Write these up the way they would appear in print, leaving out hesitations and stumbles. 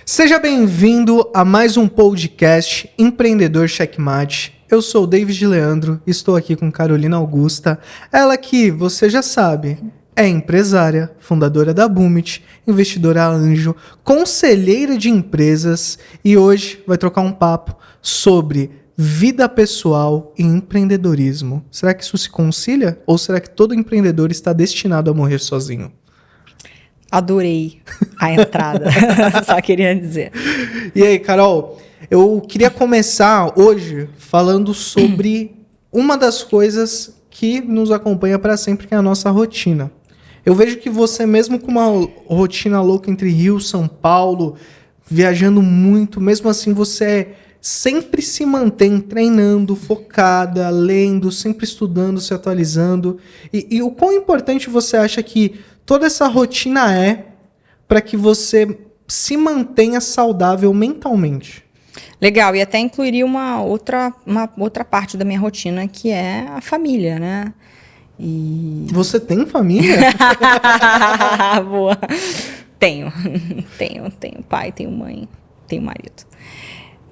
Seja bem-vindo a mais um podcast Empreendedor Checkmate. Eu sou o David Leandro e estou aqui com Carolina Augusta. Ela que, você já sabe, é empresária, fundadora da Boomit, investidora anjo, conselheira de empresas e hoje vai trocar um papo sobre vida pessoal e empreendedorismo. Será que isso se concilia ou será que todo empreendedor está destinado a morrer sozinho? Adorei a entrada, só queria dizer. E aí, Carol, eu queria começar hoje falando sobre uma das coisas que nos acompanha para sempre, que é a nossa rotina. Eu vejo que você, mesmo com uma rotina louca entre Rio e São Paulo, viajando muito, mesmo assim você sempre se mantém treinando, focada, lendo, sempre estudando, se atualizando. E o quão importante você acha que toda essa rotina é para que você se mantenha saudável mentalmente? Legal, e até incluiria uma outra parte da minha rotina, que é a família, né? Você tem família? Boa. Tenho pai, tenho mãe, tenho marido,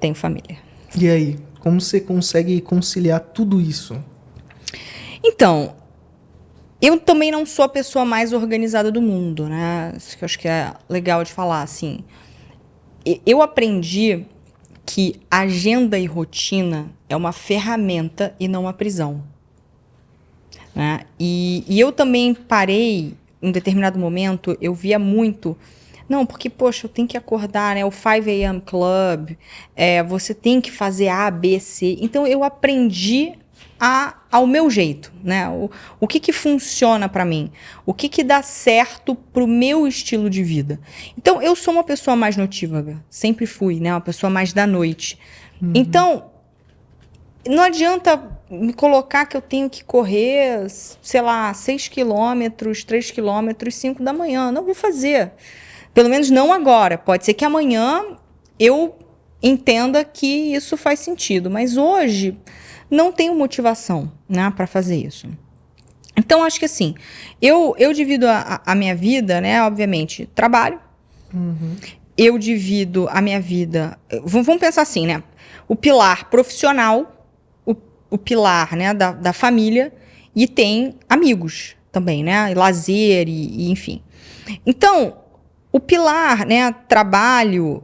tenho família. E aí, como você consegue conciliar tudo isso? Então, eu também não sou a pessoa mais organizada do mundo, né? Isso que eu acho que é legal de falar, assim. Eu aprendi que agenda e rotina é uma ferramenta e não uma prisão, né? E eu também parei, em um determinado momento, eu via muito... Não, porque, poxa, eu tenho que acordar, né? O 5 a.m. Club, você tem que fazer A, B, C. Então, eu aprendi ao meu jeito, né? O que funciona para mim? O que dá certo pro meu estilo de vida? Então, eu sou uma pessoa mais notívaga. Sempre fui, né? Uma pessoa mais da noite. Então, não adianta me colocar que eu tenho que correr, sei lá, 6 quilômetros, 3 quilômetros, 5 da manhã. Não vou fazer. Pelo menos não agora. Pode ser que amanhã eu entenda que isso faz sentido. Mas hoje não tenho motivação, né, para fazer isso. Então, acho que assim, eu divido a minha vida, né, obviamente, trabalho. Eu divido a minha vida... Vamos pensar assim, né? O pilar profissional, o pilar, né, da família, e tem amigos também, né? Lazer e enfim. Então, o pilar, né, trabalho,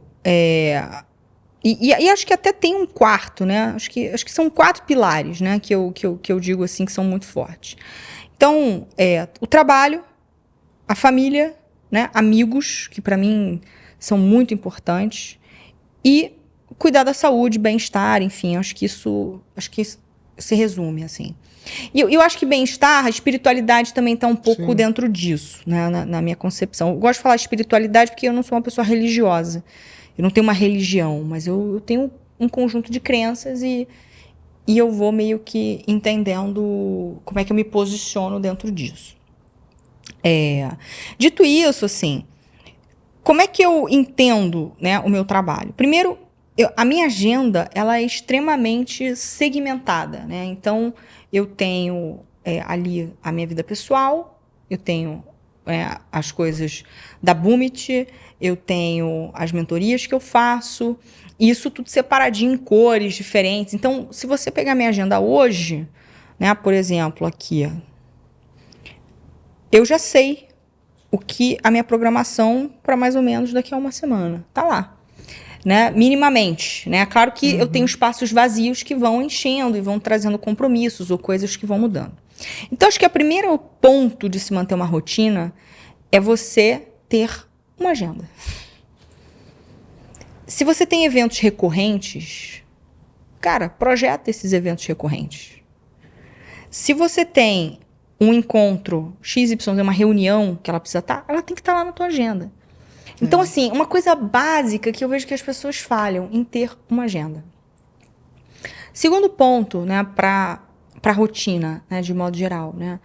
e acho que até tem um quarto, né? Acho que são 4 pilares, né, que eu digo assim que são muito fortes. Então, o trabalho, a família, né, amigos, que para mim são muito importantes, e cuidar da saúde, bem-estar, enfim, acho que isso se resume assim. E eu acho que bem-estar, a espiritualidade também está um pouco dentro disso, né, na minha concepção. Eu gosto de falar espiritualidade porque eu não sou uma pessoa religiosa. Eu não tenho uma religião, mas eu tenho um conjunto de crenças e eu vou meio que entendendo como é que eu me posiciono dentro disso. Dito isso, assim, como é que eu entendo, né, o meu trabalho? Primeiro, a minha agenda ela é extremamente segmentada, né? Então, eu tenho ali a minha vida pessoal, eu tenho as coisas da Boomit, eu tenho as mentorias que eu faço, e isso tudo separadinho em cores diferentes. Então, se você pegar minha agenda hoje, né, por exemplo, aqui, eu já sei o que a minha programação para mais ou menos daqui a uma semana. Tá lá. Né? Minimamente. Né? Claro que eu tenho espaços vazios que vão enchendo e vão trazendo compromissos ou coisas que vão mudando. Então, acho que o primeiro ponto de se manter uma rotina é você ter uma agenda. Se você tem eventos recorrentes, cara, projeta esses eventos recorrentes. Se você tem um encontro XYZ, uma reunião que ela precisa estar, ela tem que estar lá na tua agenda. Então, assim, uma coisa básica que eu vejo que as pessoas falham em ter uma agenda. Segundo ponto, né, para a rotina, né, de modo geral, né?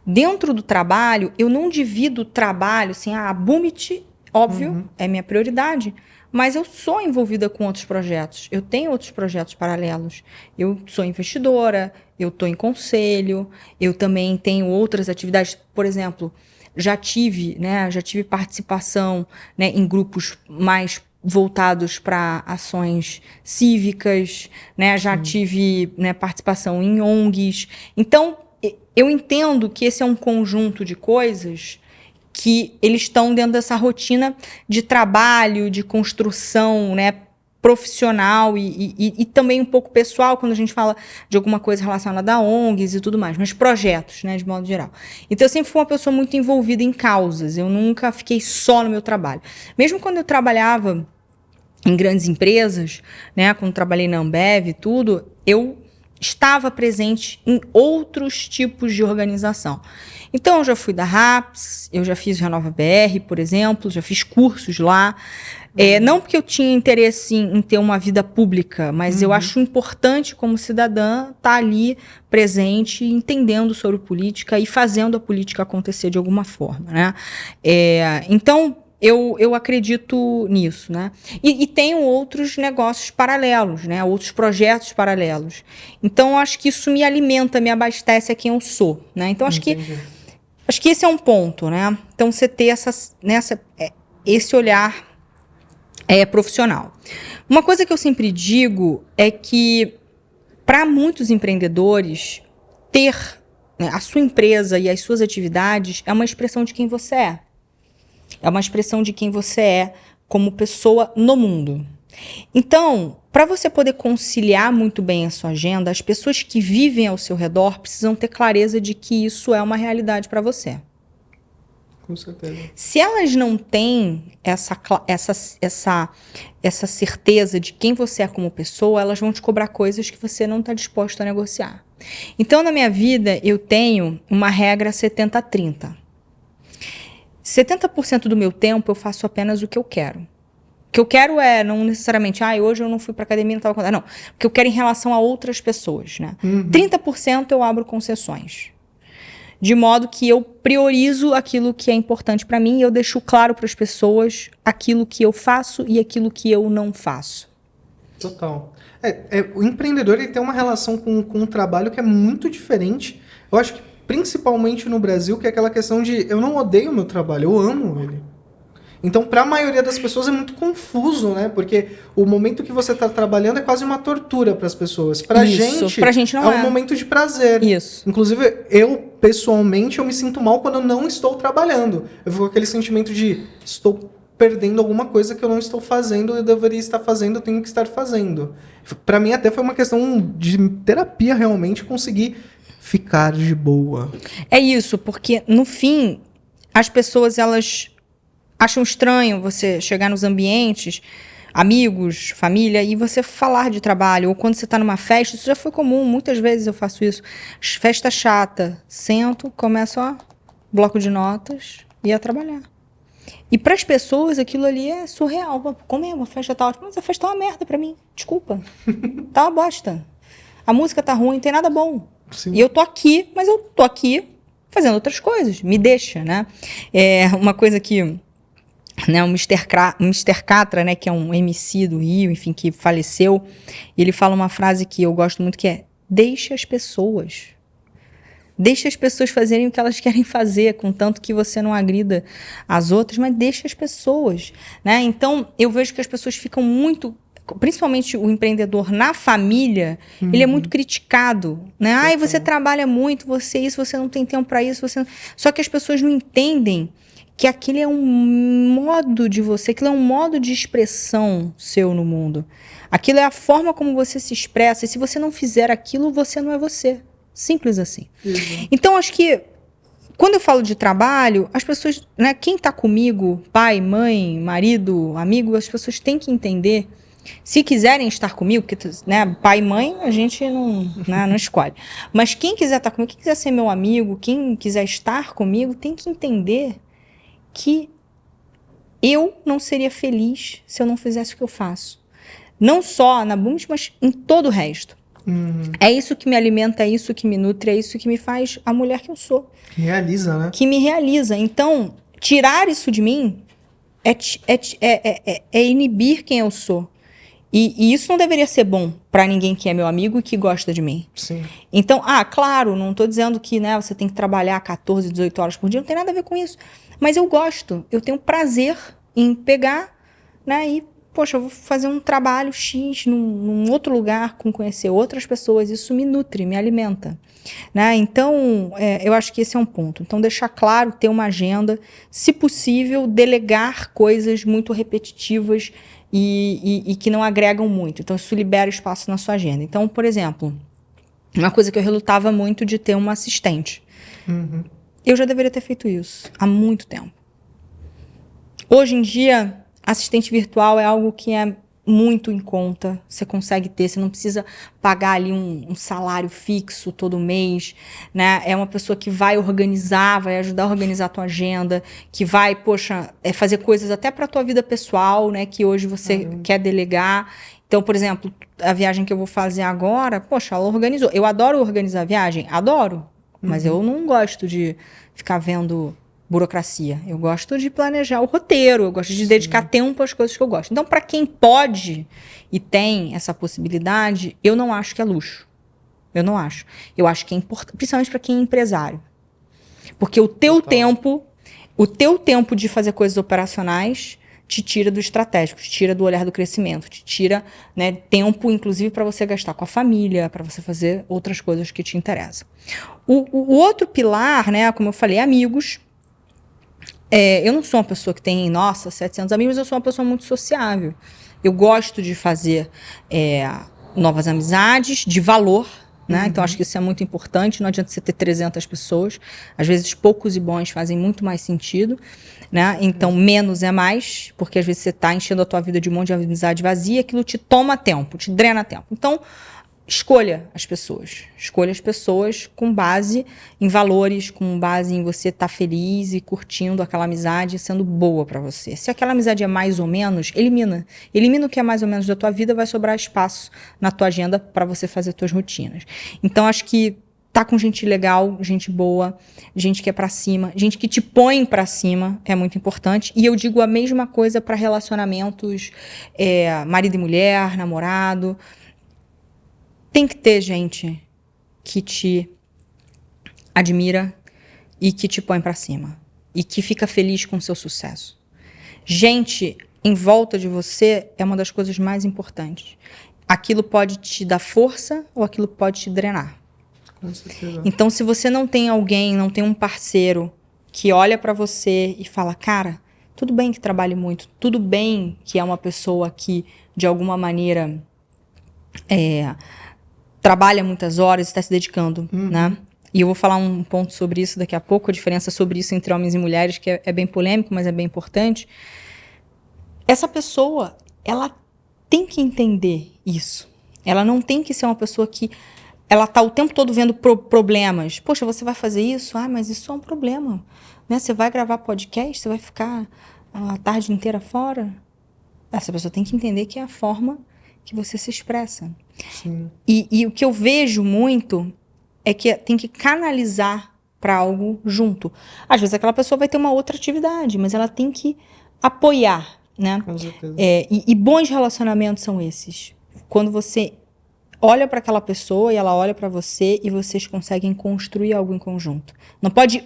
Dentro do trabalho, eu não divido o trabalho, assim, a Boomit, óbvio, é minha prioridade, mas eu sou envolvida com outros projetos. Eu tenho outros projetos paralelos. Eu sou investidora, eu estou em conselho, eu também tenho outras atividades. Por exemplo, já tive participação, né, em grupos mais voltados para ações cívicas, né? Já tive, né, participação em ONGs. Então, eu entendo que esse é um conjunto de coisas que eles estão dentro dessa rotina de trabalho, de construção, né, profissional e também um pouco pessoal, quando a gente fala de alguma coisa relacionada a ONGs e tudo mais, mas projetos, né, de modo geral. Então, eu sempre fui uma pessoa muito envolvida em causas, eu nunca fiquei só no meu trabalho. Mesmo quando eu trabalhava em grandes empresas, né, quando trabalhei na Ambev e tudo, eu estava presente em outros tipos de organização. Então, eu já fui da RAPS, eu já fiz Renova BR, por exemplo, já fiz cursos lá. Não porque eu tinha interesse em ter uma vida pública, mas eu acho importante, como cidadã, estar ali presente, entendendo sobre política e fazendo a política acontecer de alguma forma, né? Então, eu acredito nisso, né? E tenho outros negócios paralelos, né? Outros projetos paralelos. Então, eu acho que isso me alimenta, me abastece a quem eu sou, né? Então, acho que esse é um ponto, né? Então, você ter esse olhar profissional. Uma coisa que eu sempre digo é que, para muitos empreendedores, ter, né, a sua empresa e as suas atividades é uma expressão de quem você é. É uma expressão de quem você é como pessoa no mundo. Então, para você poder conciliar muito bem a sua agenda, as pessoas que vivem ao seu redor precisam ter clareza de que isso é uma realidade para você. Com certeza. Se elas não têm essa certeza de quem você é como pessoa, elas vão te cobrar coisas que você não está disposto a negociar. Então, na minha vida, eu tenho uma regra 70-30. 70% do meu tempo eu faço apenas o que eu quero. O que eu quero é não necessariamente, hoje eu não fui para academia, não estava acontecendo. Não, porque eu quero em relação a outras pessoas, né? 30% eu abro concessões. De modo que eu priorizo aquilo que é importante para mim e eu deixo claro para as pessoas aquilo que eu faço e aquilo que eu não faço. Total. O empreendedor ele tem uma relação com o trabalho que é muito diferente. Eu acho que principalmente no Brasil, que é aquela questão de eu não odeio o meu trabalho, eu amo ele. Então, para a maioria das pessoas é muito confuso, né? Porque o momento que você está trabalhando é quase uma tortura para as pessoas. Pra gente não é um momento de prazer. Isso. Inclusive, eu, pessoalmente, eu me sinto mal quando eu não estou trabalhando. Eu fico com aquele sentimento de estou perdendo alguma coisa que eu não estou fazendo, eu deveria estar fazendo, eu tenho que estar fazendo. Para mim, até foi uma questão de terapia, realmente, conseguir ficar de boa. É isso, porque no fim, as pessoas, elas acham estranho você chegar nos ambientes, amigos, família, e você falar de trabalho. Ou quando você está numa festa, isso já foi comum, muitas vezes eu faço isso. Festa chata, sento, começo bloco de notas e a trabalhar. E para as pessoas aquilo ali é surreal. Como é uma festa tá ótima? Mas a festa tá uma merda para mim, desculpa. Tá uma bosta. A música tá ruim, não tem nada bom. Sim. E eu tô aqui, mas eu tô aqui fazendo outras coisas. Me deixa, né? Uma coisa que, né, o Mr. Catra, né, que é um MC do Rio, enfim, que faleceu, ele fala uma frase que eu gosto muito, que é: deixa as pessoas. Deixa as pessoas fazerem o que elas querem fazer, contanto que você não agrida as outras, mas deixa as pessoas, né? Então, eu vejo que as pessoas ficam muito... Principalmente o empreendedor na família, ele é muito criticado, né? Você trabalha muito, você não tem tempo para isso, Só que as pessoas não entendem que aquele é um modo de você, aquilo é um modo de expressão seu no mundo. Aquilo é a forma como você se expressa, e se você não fizer aquilo, você não é você. Simples assim. Então, acho que quando eu falo de trabalho, as pessoas, né, quem está comigo, pai, mãe, marido, amigo, as pessoas têm que entender. Se quiserem estar comigo, porque, né, pai e mãe a gente não escolhe. Mas quem quiser estar comigo, quem quiser ser meu amigo, quem quiser estar comigo, tem que entender que eu não seria feliz se eu não fizesse o que eu faço. Não só na Booms, mas em todo o resto. É isso que me alimenta, é isso que me nutre, é isso que me faz a mulher que eu sou. Realiza, né? Que me realiza. Então, tirar isso de mim é inibir quem eu sou. E isso não deveria ser bom para ninguém que é meu amigo e que gosta de mim. Sim. Então, claro, não estou dizendo que, né, você tem que trabalhar 14, 18 horas por dia, não tem nada a ver com isso. Mas eu gosto, eu tenho prazer em pegar, né, e poxa, eu vou fazer um trabalho X num outro lugar, com conhecer outras pessoas, isso me nutre, me alimenta. Né? Então, eu acho que esse é um ponto. Então, deixar claro, ter uma agenda, se possível, delegar coisas muito repetitivas e que não agregam muito. Então, isso libera espaço na sua agenda. Então, por exemplo, uma coisa que eu relutava muito de ter uma assistente. Uhum. Eu já deveria ter feito isso há muito tempo. Hoje em dia, assistente virtual é algo que é muito em conta, você consegue ter, você não precisa pagar ali um salário fixo todo mês, né? É uma pessoa que vai organizar, vai ajudar a organizar a tua agenda, que vai, poxa, fazer coisas até para a tua vida pessoal, né? Que hoje você quer delegar. Então, por exemplo, a viagem que eu vou fazer agora, poxa, ela organizou. Eu adoro organizar a viagem, adoro, mas eu não gosto de ficar vendo burocracia. Eu gosto de planejar o roteiro, eu gosto de dedicar tempo às coisas que eu gosto. Então, para quem pode e tem essa possibilidade, eu não acho que é luxo. Eu não acho. Eu acho que é importante, principalmente para quem é empresário. Porque o teu tempo de fazer coisas operacionais te tira do estratégico, te tira do olhar do crescimento, te tira, né, tempo, inclusive, para você gastar com a família, para você fazer outras coisas que te interessam. O outro pilar, né, como eu falei, é amigos. Eu não sou uma pessoa que tem, 700 amigos, eu sou uma pessoa muito sociável. Eu gosto de fazer novas amizades, de valor, né? Então, acho que isso é muito importante. Não adianta você ter 300 pessoas. Às vezes, poucos e bons fazem muito mais sentido, né? Então, menos é mais, porque às vezes você está enchendo a tua vida de um monte de amizade vazia, aquilo te toma tempo, te drena tempo. Então, escolha as pessoas. Escolha as pessoas com base em valores, com base em você estar feliz e curtindo aquela amizade, sendo boa para você. Se aquela amizade é mais ou menos, elimina. Elimina o que é mais ou menos da tua vida, vai sobrar espaço na tua agenda para você fazer tuas rotinas. Então, acho que tá com gente legal, gente boa, gente que é para cima, gente que te põe para cima é muito importante. E eu digo a mesma coisa para relacionamentos marido e mulher, namorado. Tem que ter gente que te admira e que te põe pra cima. E que fica feliz com o seu sucesso. Gente em volta de você é uma das coisas mais importantes. Aquilo pode te dar força ou aquilo pode te drenar. Com certeza. Então, se você não tem alguém, não tem um parceiro que olha pra você e fala, cara, tudo bem que trabalhe muito, tudo bem que é uma pessoa que, de alguma maneira, trabalha muitas horas e está se dedicando, né? E eu vou falar um ponto sobre isso daqui a pouco, a diferença sobre isso entre homens e mulheres, que é bem polêmico, mas é bem importante. Essa pessoa, ela tem que entender isso. Ela não tem que ser uma pessoa que ela tá o tempo todo vendo problemas. Poxa, você vai fazer isso? Ah, mas isso é um problema. Né? Você vai gravar podcast? Você vai ficar a tarde inteira fora? Essa pessoa tem que entender que é a forma que você se expressa. Sim. E o que eu vejo muito é que tem que canalizar para algo junto. Às vezes aquela pessoa vai ter uma outra atividade, mas ela tem que apoiar, né? Com certeza. E bons relacionamentos são esses. Quando você olha para aquela pessoa e ela olha para você e vocês conseguem construir algo em conjunto. Não pode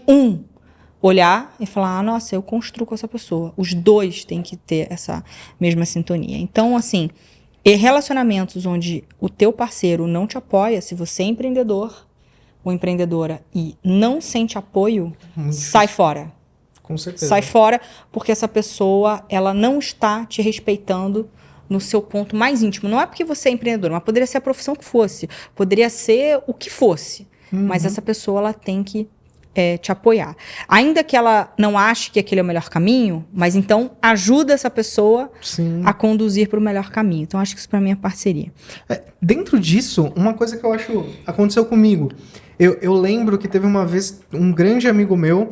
olhar e falar, nossa, eu construo com essa pessoa. Os dois têm que ter essa mesma sintonia. Então, assim, relacionamentos onde o teu parceiro não te apoia, se você é empreendedor ou empreendedora e não sente apoio, sai fora. Com certeza. Sai fora, porque essa pessoa, ela não está te respeitando no seu ponto mais íntimo. Não é porque você é empreendedor, mas poderia ser a profissão que fosse, poderia ser o que fosse. Mas essa pessoa, ela tem que te apoiar. Ainda que ela não ache que aquele é o melhor caminho, mas então ajuda essa pessoa a conduzir para o melhor caminho. Então, acho que isso para mim é parceria. Dentro disso, uma coisa que eu acho aconteceu comigo. Eu lembro que teve uma vez um grande amigo meu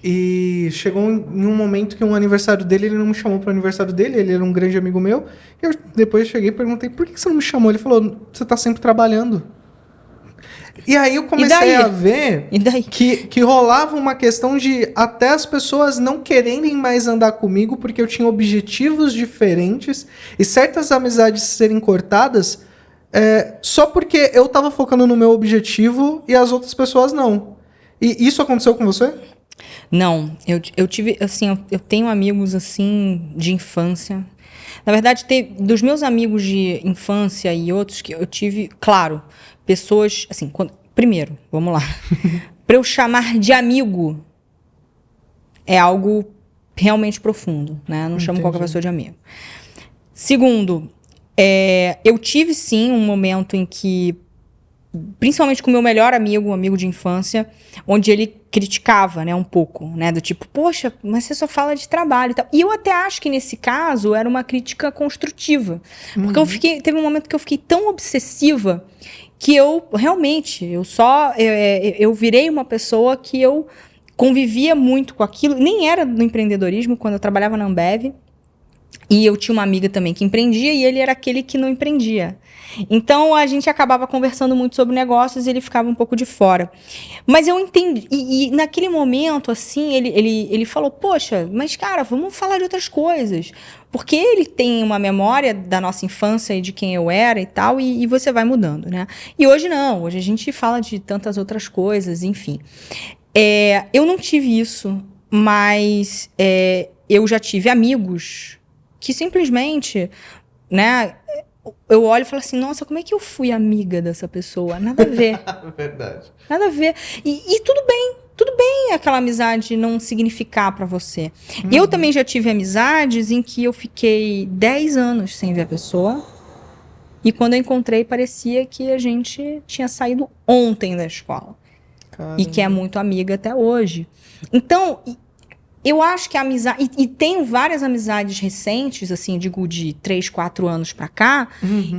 e chegou em um momento que um aniversário dele, ele não me chamou para o aniversário dele, ele era um grande amigo meu. E eu depois cheguei e perguntei, por que você não me chamou? Ele falou, você está sempre trabalhando. E aí eu comecei a ver que rolava uma questão de até as pessoas não quererem mais andar comigo porque eu tinha objetivos diferentes e certas amizades serem cortadas só porque eu tava focando no meu objetivo e as outras pessoas não. E isso aconteceu com você? Não, eu tive, assim, eu tenho amigos, assim, de infância. Na verdade, dos meus amigos de infância e outros que eu tive, claro, pessoas, assim, primeiro, vamos lá. Para eu chamar de amigo é algo realmente profundo, né? Eu não chamo qualquer pessoa de amigo. Segundo, eu tive sim um momento em que, principalmente com o meu melhor amigo, um amigo de infância, onde ele criticava, né, um pouco, né, do tipo, poxa, mas você só fala de trabalho e tal. E eu até acho que nesse caso era uma crítica construtiva, porque teve um momento que eu fiquei tão obsessiva que eu realmente, eu virei uma pessoa que eu convivia muito com aquilo, nem era do empreendedorismo, quando eu trabalhava na Ambev, e eu tinha uma amiga também que empreendia e ele era aquele que não empreendia. Então a gente acabava conversando muito sobre negócios e ele ficava um pouco de fora. Mas eu entendi. E naquele momento, assim, ele falou: poxa, mas cara, vamos falar de outras coisas. Porque ele tem uma memória da nossa infância e de quem eu era e tal, e você vai mudando, né? E hoje não, hoje a gente fala de tantas outras coisas, enfim. Eu não tive isso, mas eu já tive amigos que simplesmente, né, eu olho e falo assim, nossa, como é que eu fui amiga dessa pessoa? Nada a ver. Verdade. Nada a ver. E tudo bem aquela amizade não significar pra você. Eu também já tive amizades em que eu fiquei 10 anos sem ver a pessoa, e quando eu encontrei parecia que a gente tinha saído ontem da escola. Caramba. E que é muito amiga até hoje. Então, eu acho que a amizade... E tenho várias amizades recentes, assim, digo de 3, 4 anos pra cá,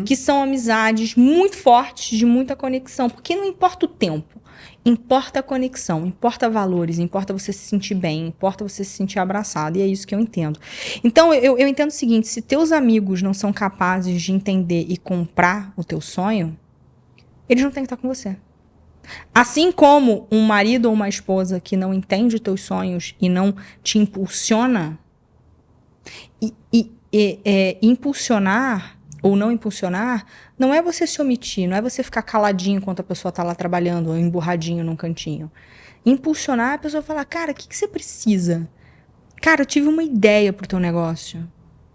que são amizades muito fortes, de muita conexão. Porque não importa o tempo, importa a conexão, importa valores, importa você se sentir bem, importa você se sentir abraçado. E é isso que eu entendo. Então, eu entendo o seguinte, se teus amigos não são capazes de entender e comprar o teu sonho, eles não têm que estar com você. Assim como um marido ou uma esposa que não entende os teus sonhos e não te impulsiona, impulsionar ou não impulsionar, não é você se omitir, não é você ficar caladinho enquanto a pessoa está lá trabalhando ou emburradinho num cantinho. Impulsionar é a pessoa falar, cara, o que você precisa? Cara, eu tive uma ideia pro teu negócio,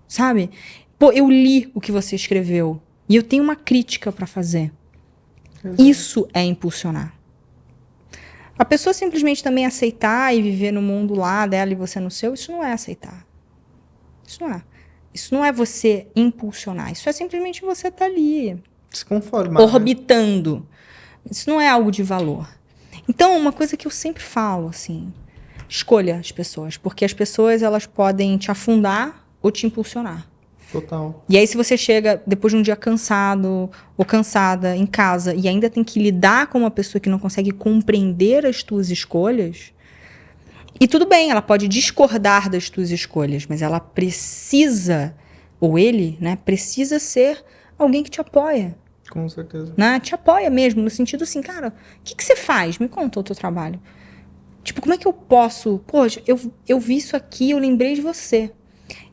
sabe? Pô, eu li o que você escreveu e eu tenho uma crítica para fazer. Exato. Isso é impulsionar. A pessoa simplesmente também aceitar e viver no mundo lá dela e você no seu, isso não é aceitar. Isso não é. Isso não é você impulsionar. Isso é simplesmente você estar ali. Se conformar. Orbitando. Isso não é algo de valor. Então, uma coisa que eu sempre falo, assim, escolha as pessoas. Porque as pessoas, elas podem te afundar ou te impulsionar. Total. E aí, se você chega depois de um dia cansado ou cansada em casa e ainda tem que lidar com uma pessoa que não consegue compreender as tuas escolhas, e tudo bem, ela pode discordar das tuas escolhas, mas ela precisa, ou ele, né, precisa ser alguém que te apoia. Com certeza. Né? Te apoia mesmo, no sentido assim, cara, o que você faz? Me conta o teu trabalho. Tipo, como é que eu posso... Poxa, eu vi isso aqui, eu lembrei de você.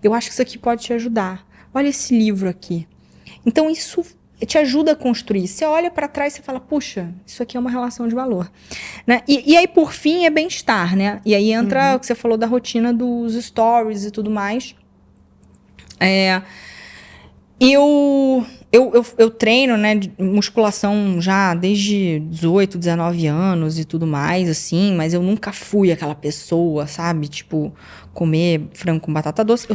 Eu acho que isso aqui pode te ajudar. Olha esse livro aqui. Então, isso te ajuda a construir. Você olha para trás e fala, puxa, isso aqui é uma relação de valor. Né? E aí, por fim, é bem-estar, né? E aí entra o que você falou da rotina dos stories e tudo mais. Eu treino, né, musculação já desde 18, 19 anos e tudo mais, assim, mas eu nunca fui aquela pessoa, sabe? Tipo, comer frango com batata doce.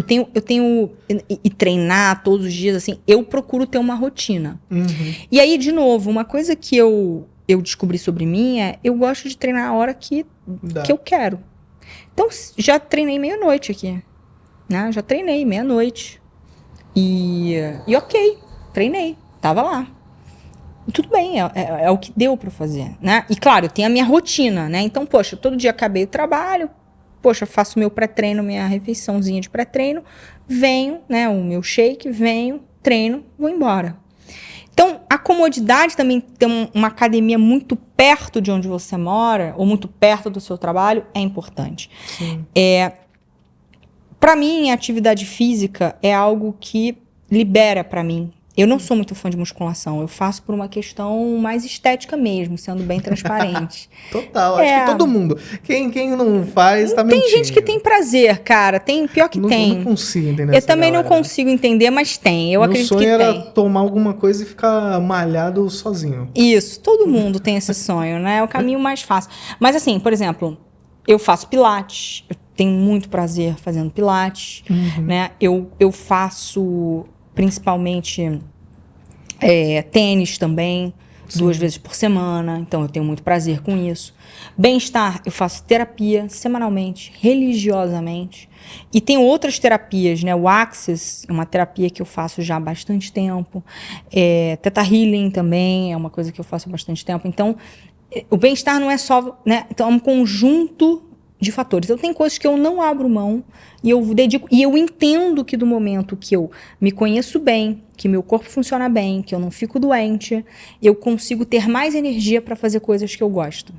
E treinar todos os dias, assim, eu procuro ter uma rotina. E aí, de novo, uma coisa que eu descobri sobre mim é, eu gosto de treinar a hora que eu quero. Então, já treinei meia-noite aqui, né? Já treinei meia-noite. E ok, treinei, tava lá. E tudo bem, é o que deu pra fazer, né? E claro, eu tenho a minha rotina, né? Então, poxa, todo dia acabei o trabalho, poxa, faço meu pré-treino, minha refeiçãozinha de pré-treino, venho, né, o meu shake, venho, treino, vou embora. Então, a comodidade também ter uma academia muito perto de onde você mora, ou muito perto do seu trabalho, é importante. Sim. Para mim, a atividade física é algo que libera para mim Eu não sou muito fã de musculação. Eu faço por uma questão mais estética mesmo, sendo bem transparente. Total, acho que todo mundo. Quem não faz, tá mentindo. Tem gente que tem prazer, cara. Pior que tem. Eu não consigo entender Eu também não consigo entender, mas tem. Eu acredito que tem. Meu sonho era tomar alguma coisa e ficar malhado sozinho. Isso, todo mundo tem esse sonho, né? É o caminho mais fácil. Mas assim, por exemplo, eu faço pilates. Eu tenho muito prazer fazendo pilates, né? Eu faço principalmente tênis também, 2 vezes por semana. Então, eu tenho muito prazer com isso. Bem-estar, eu faço terapia semanalmente, religiosamente. E tem outras terapias, né? O Access é uma terapia que eu faço já há bastante tempo. Theta Healing também é uma coisa que eu faço há bastante tempo. Então, o bem-estar não é só, né? Então, é um conjunto de fatores. Então, tem coisas que eu não abro mão e eu dedico. E eu entendo que do momento que eu me conheço bem, que meu corpo funciona bem, que eu não fico doente, eu consigo ter mais energia para fazer coisas que eu gosto.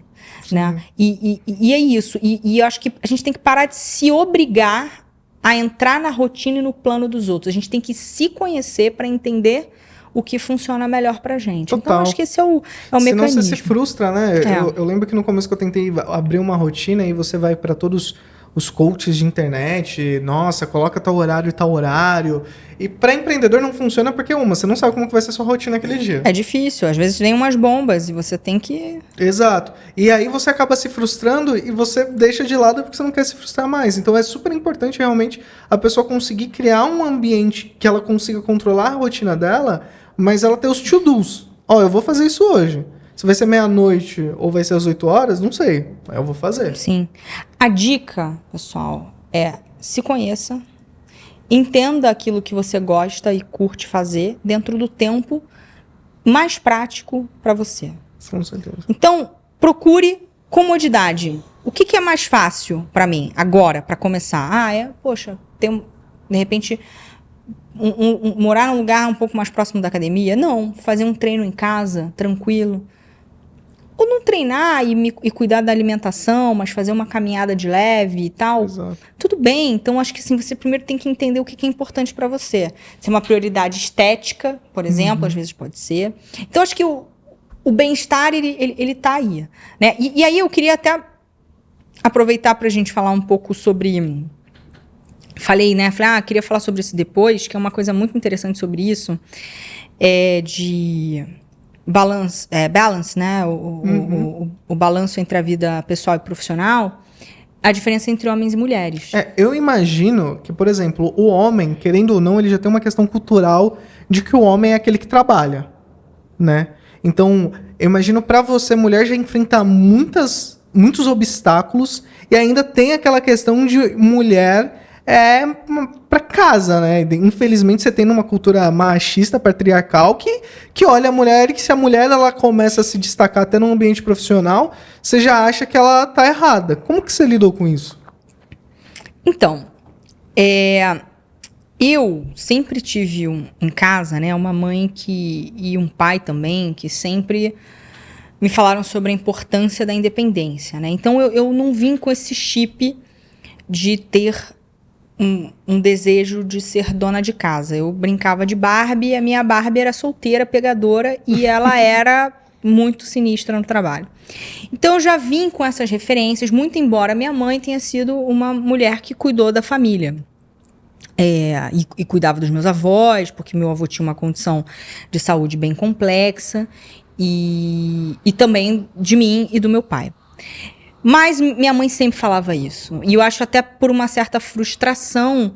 Né? E é isso. E eu acho que a gente tem que parar de se obrigar a entrar na rotina e no plano dos outros. A gente tem que se conhecer para entender o que funciona melhor pra gente. Total. Então, acho que esse é o mecanismo. Senão você se frustra, né? Eu lembro que no começo que eu tentei abrir uma rotina e você vai para todos os coaches de internet, nossa, coloca tal horário e tal horário. E para empreendedor não funciona porque, você não sabe como que vai ser a sua rotina aquele dia. É difícil, às vezes vem umas bombas e você tem que... Exato. E aí você acaba se frustrando e você deixa de lado porque você não quer se frustrar mais. Então é super importante realmente a pessoa conseguir criar um ambiente que ela consiga controlar a rotina dela, mas ela ter os to-dos. Eu vou fazer isso hoje. Se vai ser meia-noite ou vai ser às 8 horas, não sei. Mas eu vou fazer. Sim. A dica, pessoal, se conheça, entenda aquilo que você gosta e curte fazer dentro do tempo mais prático para você. Com certeza. Então, procure comodidade. O que é mais fácil para mim agora, para começar? De repente... morar num lugar um pouco mais próximo da academia? Não. Fazer um treino em casa, tranquilo. Ou não treinar e cuidar da alimentação, mas fazer uma caminhada de leve e tal. Exato. Tudo bem. Então, acho que assim, você primeiro tem que entender o que é importante para você. Se é uma prioridade estética, por exemplo, às vezes pode ser. Então, acho que o bem-estar, ele tá aí. Né? E aí eu queria até aproveitar para a gente falar um pouco sobre... Falei, né? Queria falar sobre isso depois, que é uma coisa muito interessante sobre isso, de balance, né? O balanço entre a vida pessoal e profissional, a diferença entre homens e mulheres. Eu imagino que, por exemplo, o homem, querendo ou não, ele já tem uma questão cultural de que o homem é aquele que trabalha, né? Então, eu imagino para você, mulher, já enfrentar muitos obstáculos e ainda tem aquela questão de mulher... pra casa, né? Infelizmente você tem numa cultura machista, patriarcal, que olha a mulher e que se a mulher ela começa a se destacar até no ambiente profissional, você já acha que ela tá errada. Como que você lidou com isso? Então, eu sempre tive em casa, né, uma mãe e um pai também, que sempre me falaram sobre a importância da independência, né? Então eu não vim com esse chip de ter um desejo de ser dona de casa. Eu brincava de Barbie, a minha Barbie era solteira, pegadora, e ela era muito sinistra no trabalho. Então eu já vim com essas referências, muito embora minha mãe tenha sido uma mulher que cuidou da família. E cuidava dos meus avós, porque meu avô tinha uma condição de saúde bem complexa, e também de mim e do meu pai. Mas minha mãe sempre falava isso. E eu acho até por uma certa frustração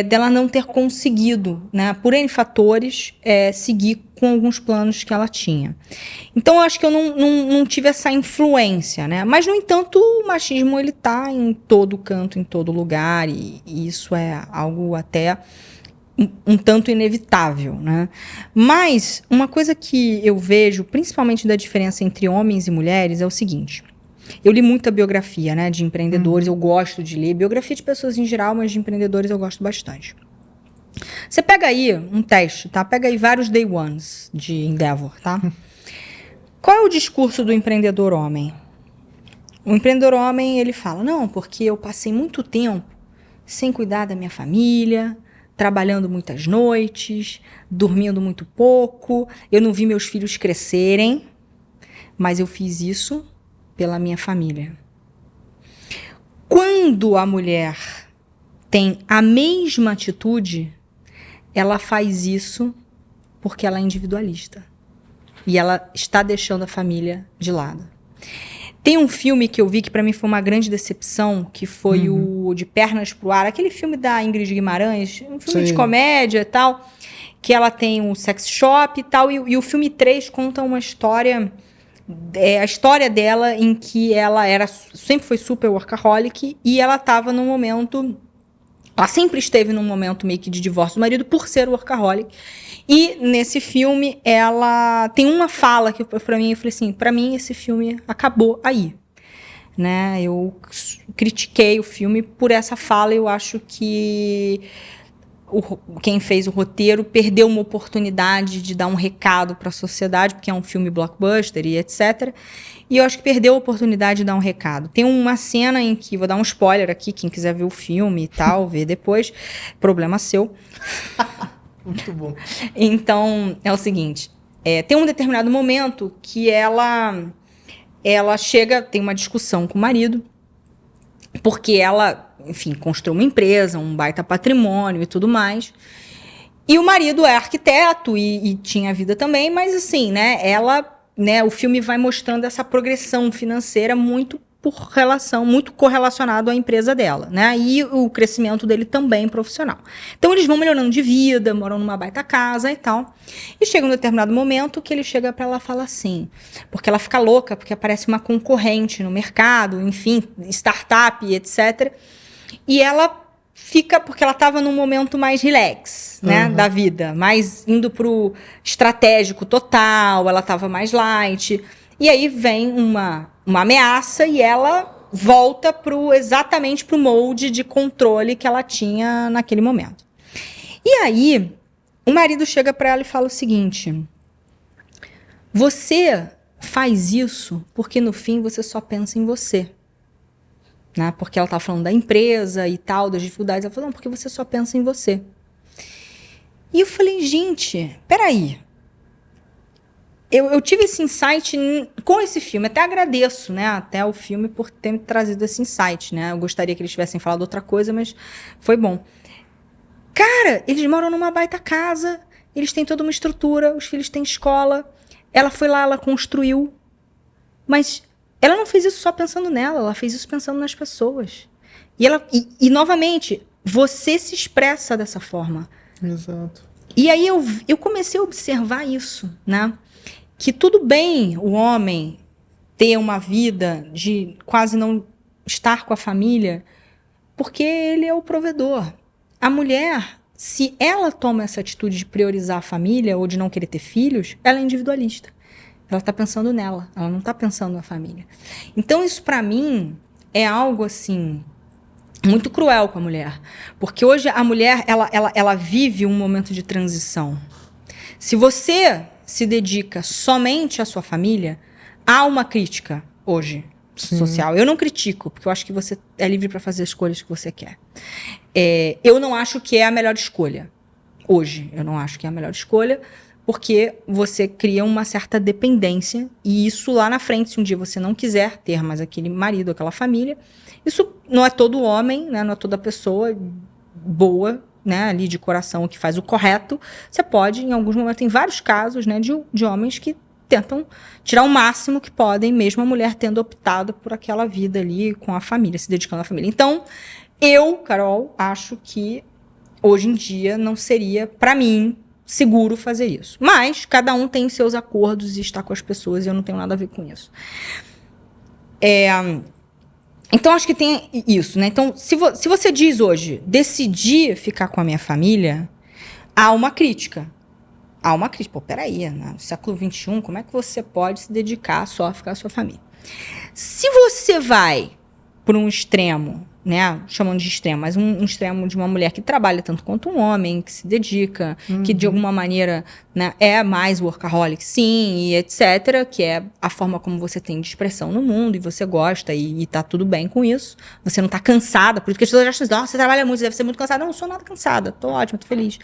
dela não ter conseguido, né, por N fatores, seguir com alguns planos que ela tinha. Então, eu acho que eu não tive essa influência, né? Mas, no entanto, o machismo ele tá em todo canto, em todo lugar. E isso é algo até um tanto inevitável, né? Mas uma coisa que eu vejo, principalmente da diferença entre homens e mulheres, é o seguinte... Eu li muita biografia, né, de empreendedores, eu gosto de ler. Biografia de pessoas em geral, mas de empreendedores eu gosto bastante. Você pega aí um teste, tá? Pega aí vários day ones de Endeavor, tá? Qual é o discurso do empreendedor homem? O empreendedor homem, ele fala, não, porque eu passei muito tempo sem cuidar da minha família, trabalhando muitas noites, dormindo muito pouco, eu não vi meus filhos crescerem, mas eu fiz isso pela minha família. Quando a mulher tem a mesma atitude, ela faz isso porque ela é individualista. E ela está deixando a família de lado. Tem um filme que eu vi que para mim foi uma grande decepção, que foi o De Pernas pro Ar, aquele filme da Ingrid Guimarães, um filme de comédia e tal, que ela tem um sex shop e tal, e o filme 3 conta uma história, a história dela em que ela sempre foi super workaholic e ela estava num momento, ela sempre esteve num momento meio que de divórcio do marido por ser workaholic. E nesse filme, ela tem uma fala que pra mim, eu falei assim, pra mim esse filme acabou aí. Né? Eu critiquei o filme por essa fala, eu acho que quem fez o roteiro perdeu uma oportunidade de dar um recado para a sociedade, porque é um filme blockbuster e etc. E eu acho que perdeu a oportunidade de dar um recado. Tem uma cena em que, vou dar um spoiler aqui, quem quiser ver o filme e tal, ver depois, problema seu. Muito bom. Então, é o seguinte, tem um determinado momento que ela chega, tem uma discussão com o marido, porque ela, enfim, construiu uma empresa, um baita patrimônio e tudo mais. E o marido é arquiteto e tinha vida também, mas assim, né, o filme vai mostrando essa progressão financeira muito correlacionado à empresa dela, né? E o crescimento dele também profissional. Então eles vão melhorando de vida, moram numa baita casa e tal. E chega um determinado momento que ele chega para ela e fala assim, porque ela fica louca, porque aparece uma concorrente no mercado, enfim, startup, etc. E ela fica, porque ela estava num momento mais relax, né, da vida, mais indo pro estratégico total, ela estava mais light. E aí vem uma ameaça e ela volta exatamente para o molde de controle que ela tinha naquele momento. E aí, o marido chega para ela e fala o seguinte, você faz isso porque no fim você só pensa em você. Né? Porque ela estava falando da empresa e tal, das dificuldades. Ela falou, não, porque você só pensa em você. E eu falei, gente, peraí. Eu tive esse insight com esse filme. Até agradeço, né? Até o filme por ter me trazido esse insight, né? Eu gostaria que eles tivessem falado outra coisa, mas foi bom. Cara, eles moram numa baita casa, eles têm toda uma estrutura, os filhos têm escola. Ela foi lá, ela construiu. Mas ela não fez isso só pensando nela, ela fez isso pensando nas pessoas. E novamente, você se expressa dessa forma. Exato. E aí eu comecei a observar isso, né? Que tudo bem o homem ter uma vida de quase não estar com a família, porque ele é o provedor. A mulher, se ela toma essa atitude de priorizar a família ou de não querer ter filhos, ela é individualista. Ela está pensando nela, ela não está pensando na família. Então isso para mim é algo assim muito cruel com a mulher, porque hoje a mulher ela vive um momento de transição. Se você se dedica somente à sua família, há uma crítica hoje social. Eu não critico, porque eu acho que você é livre para fazer as escolhas que você quer. Eu não acho que é a melhor escolha. Hoje, eu não acho que é a melhor escolha, porque você cria uma certa dependência, e isso lá na frente, se um dia você não quiser ter mais aquele marido, aquela família, isso não é todo homem, né, não é toda pessoa boa, né, ali de coração que faz o correto. Você pode, em alguns momentos, tem vários casos, né, de homens que tentam tirar o máximo que podem, mesmo a mulher tendo optado por aquela vida ali com a família, se dedicando à família. Então, eu, Carol, acho que hoje em dia não seria, para mim, seguro fazer isso. Mas cada um tem seus acordos e está com as pessoas, e eu não tenho nada a ver com isso. Então, acho que tem isso, né? Então, se você diz hoje, decidir ficar com a minha família, há uma crítica. Há uma crítica. Pô, peraí, no século XXI, como é que você pode se dedicar só a ficar com a sua família? Se você vai por um extremo, né, chamando de extremo, mas um extremo de uma mulher que trabalha tanto quanto um homem, que se dedica, que de alguma maneira, né, é mais workaholic, sim, e etc., que é a forma como você tem de expressão no mundo, e você gosta, e tá tudo bem com isso. Você não tá cansada, por isso que as pessoas acham assim, você trabalha muito, você deve ser muito cansada. Não, eu não sou nada cansada, tô ótima, tô feliz.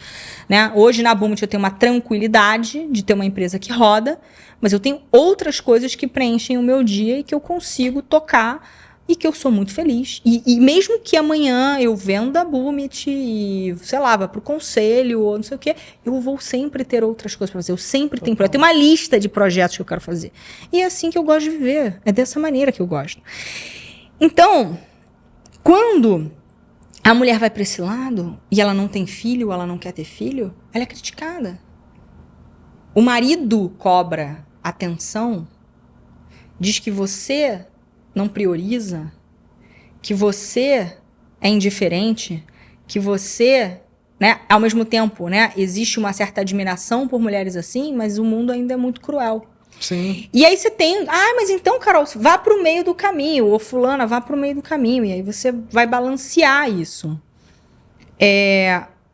Né? Hoje, na Bumit, eu tenho uma tranquilidade de ter uma empresa que roda, mas eu tenho outras coisas que preenchem o meu dia e que eu consigo tocar e que eu sou muito feliz. E mesmo que amanhã eu venda a Bumit e, sei lá, vá pro conselho ou não sei o quê, eu vou sempre ter outras coisas para fazer. Eu sempre tenho projeto. Eu tenho uma lista de projetos que eu quero fazer. E é assim que eu gosto de viver. É dessa maneira que eu gosto. Então, quando a mulher vai para esse lado e ela não tem filho, ela não quer ter filho, ela é criticada. O marido cobra atenção, diz que você não prioriza, que você é indiferente, que você, né, ao mesmo tempo, né, existe uma certa admiração por mulheres assim, mas o mundo ainda é muito cruel. Sim. E aí você tem, mas então, Carol, vá pro meio do caminho, ou fulana, vá pro meio do caminho, e aí você vai balancear isso.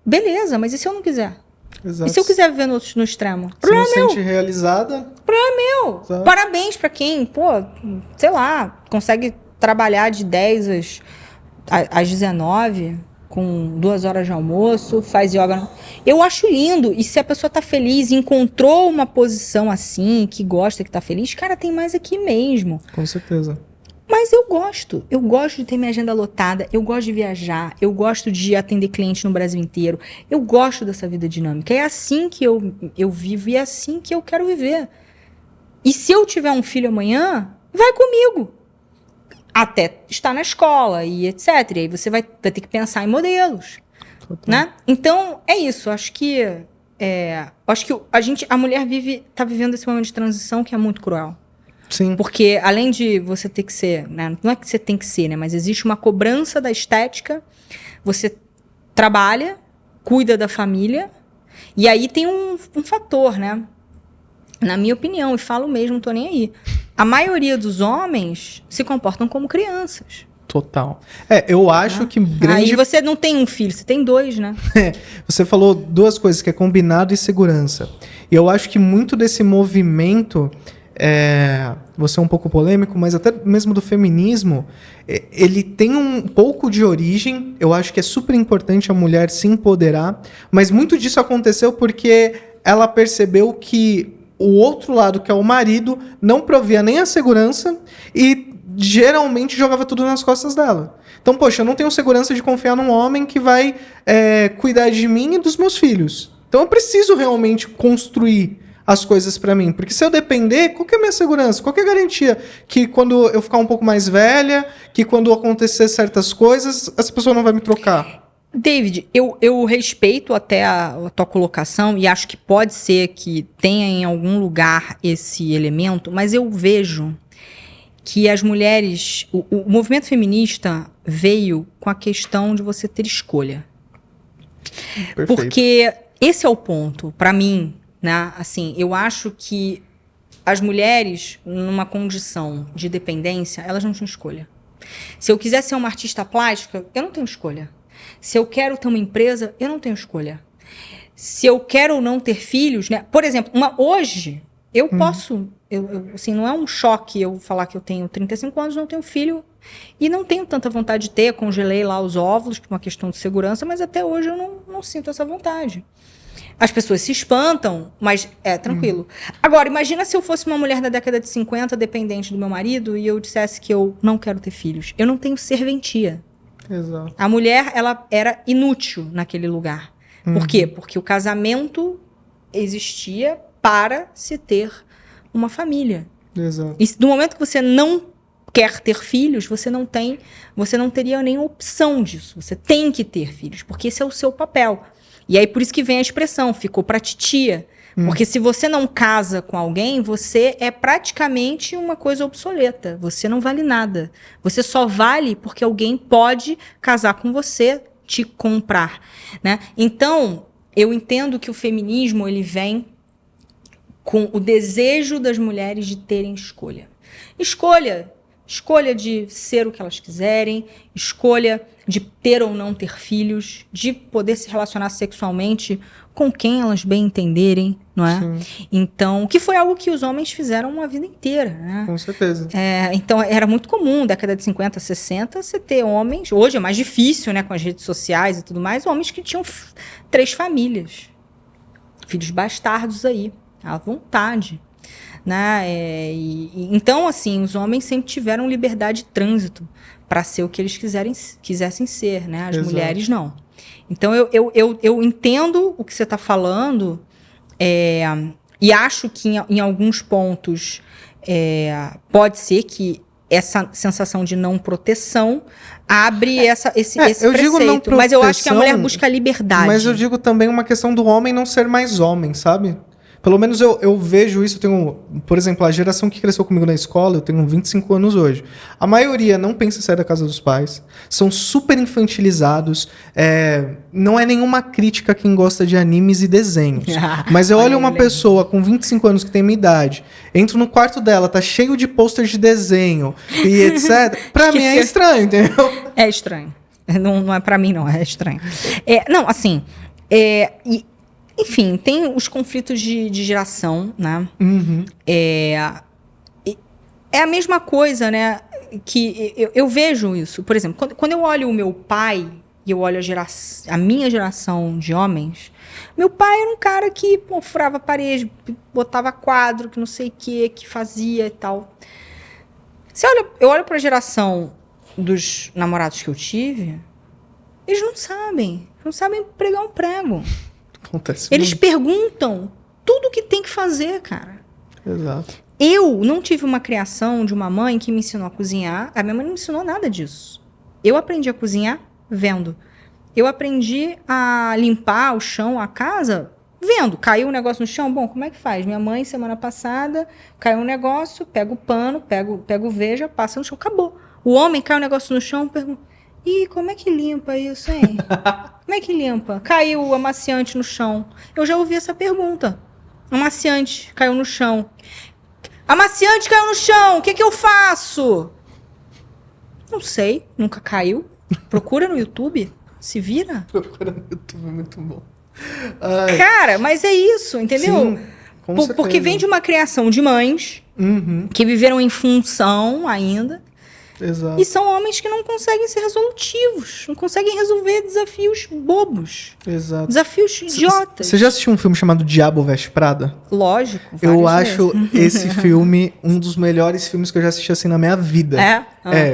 Beleza, mas e se eu não quiser? Exato. E se eu quiser viver no extremo? Você não se sente realizada? Exato. Parabéns pra quem, sei lá, consegue trabalhar de 10 às 19, com 2 horas de almoço, faz yoga. Eu acho lindo. E se a pessoa tá feliz, encontrou uma posição assim, que gosta, que tá feliz, cara, tem mais aqui mesmo. Com certeza. Mas eu gosto de ter minha agenda lotada, eu gosto de viajar, eu gosto de atender cliente no Brasil inteiro, eu gosto dessa vida dinâmica, é assim que eu vivo e é assim que eu quero viver. E se eu tiver um filho amanhã, vai comigo, até estar na escola e etc. E aí você vai ter que pensar em modelos, né? Então, é isso, acho que a mulher tá vivendo esse momento de transição que é muito cruel. Sim. Porque além de você ter que ser, né, não é que você tem que ser, né, mas existe uma cobrança da estética, você trabalha, cuida da família, e aí tem um fator, né? Na minha opinião, e falo mesmo, não tô nem aí. A maioria dos homens se comportam como crianças. Total. Eu acho que grande... Aí você não tem um filho, você tem 2, né? Você falou 2 coisas, que é combinado e segurança. E eu acho que muito desse movimento... você é um pouco polêmico, mas até mesmo do feminismo, ele tem um pouco de origem. Eu acho que é super importante a mulher se empoderar, mas muito disso aconteceu porque ela percebeu que o outro lado, que é o marido, não provia nem a segurança e geralmente jogava tudo nas costas dela. Então, poxa, eu não tenho segurança de confiar num homem que vai cuidar de mim e dos meus filhos. Então eu preciso realmente construir as coisas pra mim. Porque se eu depender, qual que é a minha segurança? Qual que é a garantia? Que quando eu ficar um pouco mais velha, que quando acontecer certas coisas, essa pessoa não vai me trocar? David, eu respeito até a tua colocação e acho que pode ser que tenha em algum lugar esse elemento, mas eu vejo que as mulheres... O movimento feminista veio com a questão de você ter escolha. Perfeito. Porque esse é o ponto, pra mim, né? Assim, eu acho que as mulheres, numa condição de dependência, elas não tinham escolha. Se eu quiser ser uma artista plástica, eu não tenho escolha. Se eu quero ter uma empresa, eu não tenho escolha. Se eu quero ou não ter filhos, né? Por exemplo, hoje, eu posso... assim, não é um choque eu falar que eu tenho 35 anos, não tenho filho e não tenho tanta vontade de ter. Congelei lá os óvulos por uma questão de segurança, mas até hoje eu não sinto essa vontade. As pessoas se espantam, mas é tranquilo. Agora, imagina se eu fosse uma mulher da década de 50, dependente do meu marido, e eu dissesse que eu não quero ter filhos. Eu não tenho serventia. Exato. A mulher, ela era inútil naquele lugar. Por quê? Porque o casamento existia para se ter uma família. Exato. E no momento que você não quer ter filhos, você não teria nem opção disso. Você tem que ter filhos, porque esse é o seu papel. E aí por isso que vem a expressão, ficou pra titia. Porque se você não casa com alguém, você é praticamente uma coisa obsoleta. Você não vale nada. Você só vale porque alguém pode casar com você, te comprar, né? Então, eu entendo que o feminismo, ele vem com o desejo das mulheres de terem escolha. Escolha Escolha de ser o que elas quiserem, escolha de ter ou não ter filhos, de poder se relacionar sexualmente com quem elas bem entenderem, não é? Sim. Então, que foi algo que os homens fizeram a vida inteira, né? Com certeza. Então, era muito comum, década de 50, 60, você ter homens... Hoje é mais difícil, né, com as redes sociais e tudo mais, homens que tinham 3 famílias. Filhos bastardos aí, à vontade. Né? Então, assim, os homens sempre tiveram liberdade de trânsito para ser o que eles quisessem ser, né? As Exato. mulheres não. Então, eu entendo o que você está falando e acho que em alguns pontos pode ser que essa sensação de não proteção abre esse eu digo não preceito. Mas eu acho que a mulher proteção, busca liberdade. Mas eu digo também uma questão do homem não ser mais homem, sabe? Pelo menos eu vejo isso, por exemplo, a geração que cresceu comigo na escola, eu tenho 25 anos hoje. A maioria não pensa em sair da casa dos pais, são super infantilizados, não é nenhuma crítica a quem gosta de animes e desenhos. Mas eu olho uma pessoa com 25 anos que tem minha idade, entro no quarto dela, tá cheio de posters de desenho e etc. Pra mim é estranho, entendeu? É estranho. Não é pra mim, não, é estranho. Não, assim, enfim, tem os conflitos de geração, né? Uhum. É a mesma coisa, né? Que eu vejo isso. Por exemplo, quando eu olho o meu pai e eu olho a minha geração de homens, meu pai era um cara que furava a parede, botava quadro, que não sei o que fazia e tal. Eu olho pra geração dos namorados que eu tive, eles não sabem pregar um prego. Acontece Eles muito. perguntam tudo o que tem que fazer, cara. Exato. Eu não tive uma criação de uma mãe que me ensinou a cozinhar. A minha mãe não me ensinou nada disso. Eu aprendi a cozinhar vendo. Eu aprendi a limpar o chão, a casa, vendo. Caiu um negócio no chão, bom, como é que faz? Minha mãe, semana passada, caiu um negócio, pega o pano, pega o veja, passa no chão, acabou. O homem cai um negócio no chão, pergunta, ih, como é que limpa isso, hein? Como é que limpa? Caiu o amaciante no chão. Eu já ouvi essa pergunta. Amaciante caiu no chão. Amaciante caiu no chão, o que eu faço? Não sei, nunca caiu. Procura no YouTube, se vira. Procura no YouTube, é muito bom. Cara, mas é isso, entendeu? Sim, com certeza. Porque vem de uma criação de mães que viveram em função ainda. Exato. E são homens que não conseguem ser resolutivos, não conseguem resolver desafios bobos. Exato. Desafios idiotas. Você já assistiu um filme chamado Diabo Veste Prada? Lógico. Eu acho esse filme um dos melhores filmes que eu já assisti assim na minha vida.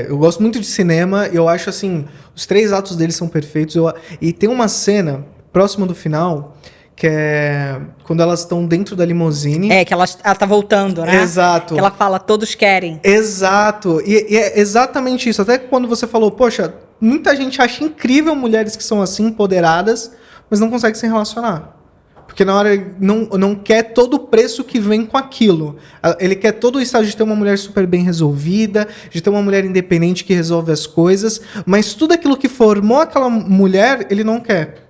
Eu gosto muito de cinema e eu acho assim, os 3 atos dele são perfeitos. E tem uma cena próxima do final que é quando elas estão dentro da limusine. Que ela tá voltando, né? Exato. Que ela fala, todos querem. Exato. E é exatamente isso. Até quando você falou, poxa, muita gente acha incrível mulheres que são assim, empoderadas, mas não consegue se relacionar. Porque na hora não quer todo o preço que vem com aquilo. Ele quer todo o estágio de ter uma mulher super bem resolvida, de ter uma mulher independente que resolve as coisas, mas tudo aquilo que formou aquela mulher, ele não quer.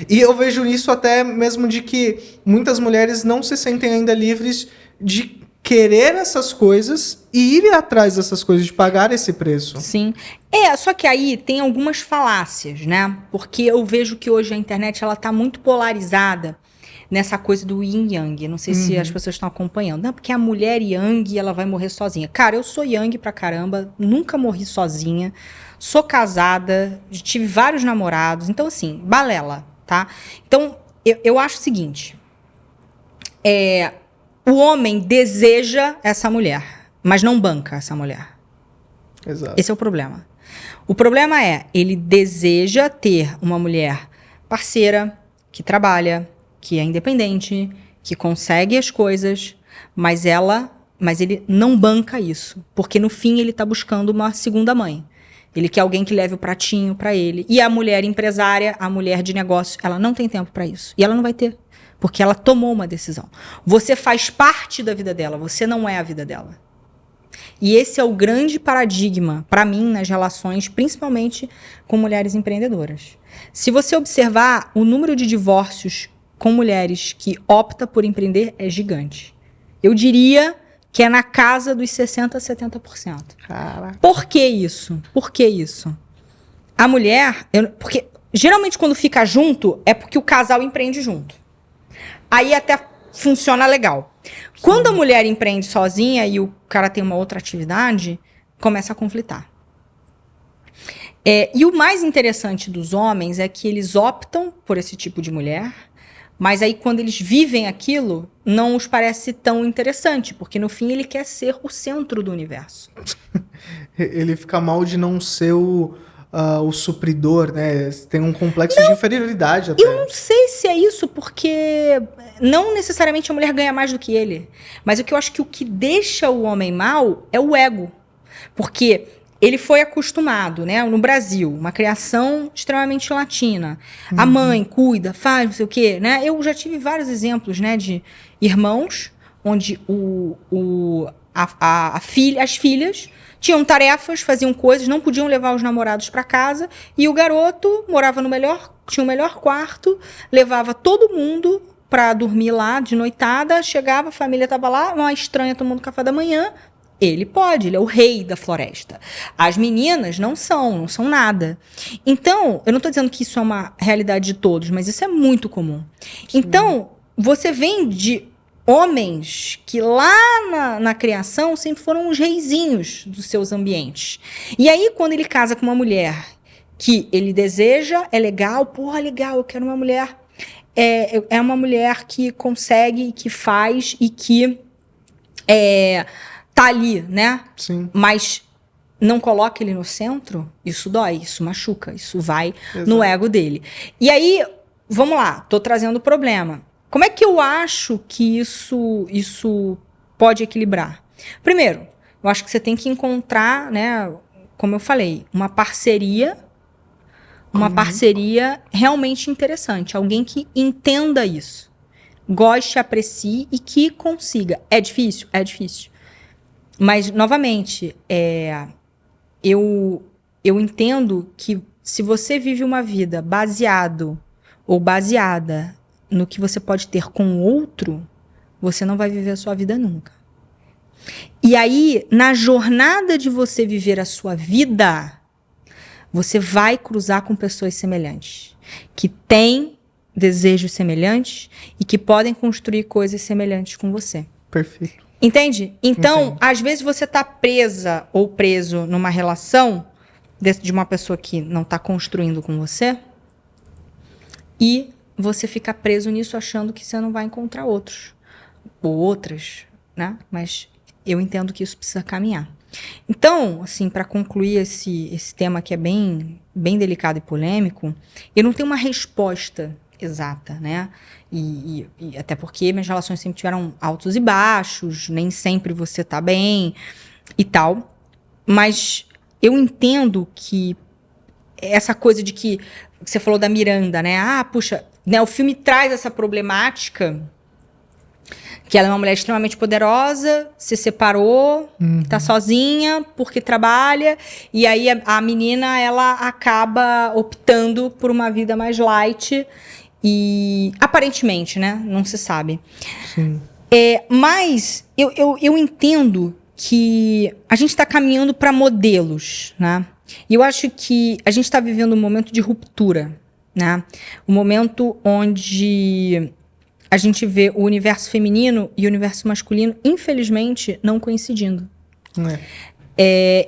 E eu vejo isso até mesmo de que muitas mulheres não se sentem ainda livres de querer essas coisas e ir atrás dessas coisas, de pagar esse preço. Sim. Só que aí tem algumas falácias, né? Porque eu vejo que hoje a internet ela tá muito polarizada nessa coisa do yin yang. Não sei se as pessoas estão acompanhando. Não, porque a mulher yang, ela vai morrer sozinha. Cara, eu sou yang pra caramba, nunca morri sozinha, sou casada, tive vários namorados. Então, assim, balela, tá? Então, eu acho o seguinte. O homem deseja essa mulher, mas não banca essa mulher. Exato. Esse é o problema. O problema é, ele deseja ter uma mulher parceira, que trabalha, que é independente, que consegue as coisas, mas ele não banca isso. Porque no fim ele tá buscando uma segunda mãe. Ele quer alguém que leve o pratinho pra ele. E a mulher empresária, a mulher de negócio, ela não tem tempo pra isso. E ela não vai ter. Porque ela tomou uma decisão. Você faz parte da vida dela, você não é a vida dela. E esse é o grande paradigma, para mim, nas relações, principalmente com mulheres empreendedoras. Se você observar, o número de divórcios com mulheres que optam por empreender é gigante. Eu diria que é na casa dos 60% a 70%. Caraca. Por que isso? Por que isso? A mulher... porque geralmente quando fica junto é porque o casal empreende junto. Aí até funciona legal. Quando a mulher empreende sozinha e o cara tem uma outra atividade, começa a conflitar. E o mais interessante dos homens é que eles optam por esse tipo de mulher, mas aí quando eles vivem aquilo, não os parece tão interessante, porque no fim ele quer ser o centro do universo. Ele fica mal de não ser o supridor, né? Tem um complexo de inferioridade até. Eu não sei se é isso, porque não necessariamente a mulher ganha mais do que ele. Mas o que eu acho que o que deixa o homem mal é o ego. Porque ele foi acostumado, né? No Brasil, uma criação extremamente latina. A mãe cuida, faz, não sei o quê, né? Eu já tive vários exemplos, né? De irmãos, onde as filhas tinham tarefas, faziam coisas, não podiam levar os namorados para casa, e o garoto morava tinha o melhor quarto, levava todo mundo para dormir lá de noitada, chegava, a família estava lá, uma estranha tomando café da manhã. Ele pode, ele é o rei da floresta. As meninas não são nada. Então, eu não estou dizendo que isso é uma realidade de todos, mas isso é muito comum. Sim. Então, você vem de homens que lá na criação sempre foram os reizinhos dos seus ambientes. E aí, quando ele casa com uma mulher que ele deseja, é legal, porra, legal, eu quero uma mulher. É uma mulher que consegue, que faz e que tá ali, né? Sim. Mas não coloca ele no centro, isso dói, isso machuca, isso vai Exato. No ego dele. E aí, vamos lá, tô trazendo o problema. Como é que eu acho que isso pode equilibrar? Primeiro, eu acho que você tem que encontrar, né, como eu falei, uma parceria realmente interessante. Alguém que entenda isso, goste, aprecie e que consiga. É difícil? É difícil. Mas, novamente, eu entendo que se você vive uma vida baseado ou baseada no que você pode ter com o outro, você não vai viver a sua vida nunca. E aí, na jornada de você viver a sua vida, você vai cruzar com pessoas semelhantes, que têm desejos semelhantes e que podem construir coisas semelhantes com você. Perfeito. Entende? Então, Entendo. Às vezes você está presa ou preso numa relação de uma pessoa que não está construindo com você e você fica preso nisso achando que você não vai encontrar outros ou outras, né? Mas eu entendo que isso precisa caminhar. Então, assim, para concluir esse tema que é bem delicado e polêmico, eu não tenho uma resposta exata, né? E até porque minhas relações sempre tiveram altos e baixos, nem sempre você tá bem e tal. Mas eu entendo que essa coisa de que você falou da Miranda, né? Ah, puxa, né, o filme traz essa problemática que ela é uma mulher extremamente poderosa, se separou, tá sozinha porque trabalha, e aí a menina, ela acaba optando por uma vida mais light e aparentemente, né? Não se sabe. Sim. Mas eu entendo que a gente está caminhando para modelos, né? E eu acho que a gente está vivendo um momento de ruptura, né? Um momento onde a gente vê o universo feminino e o universo masculino, infelizmente, não coincidindo.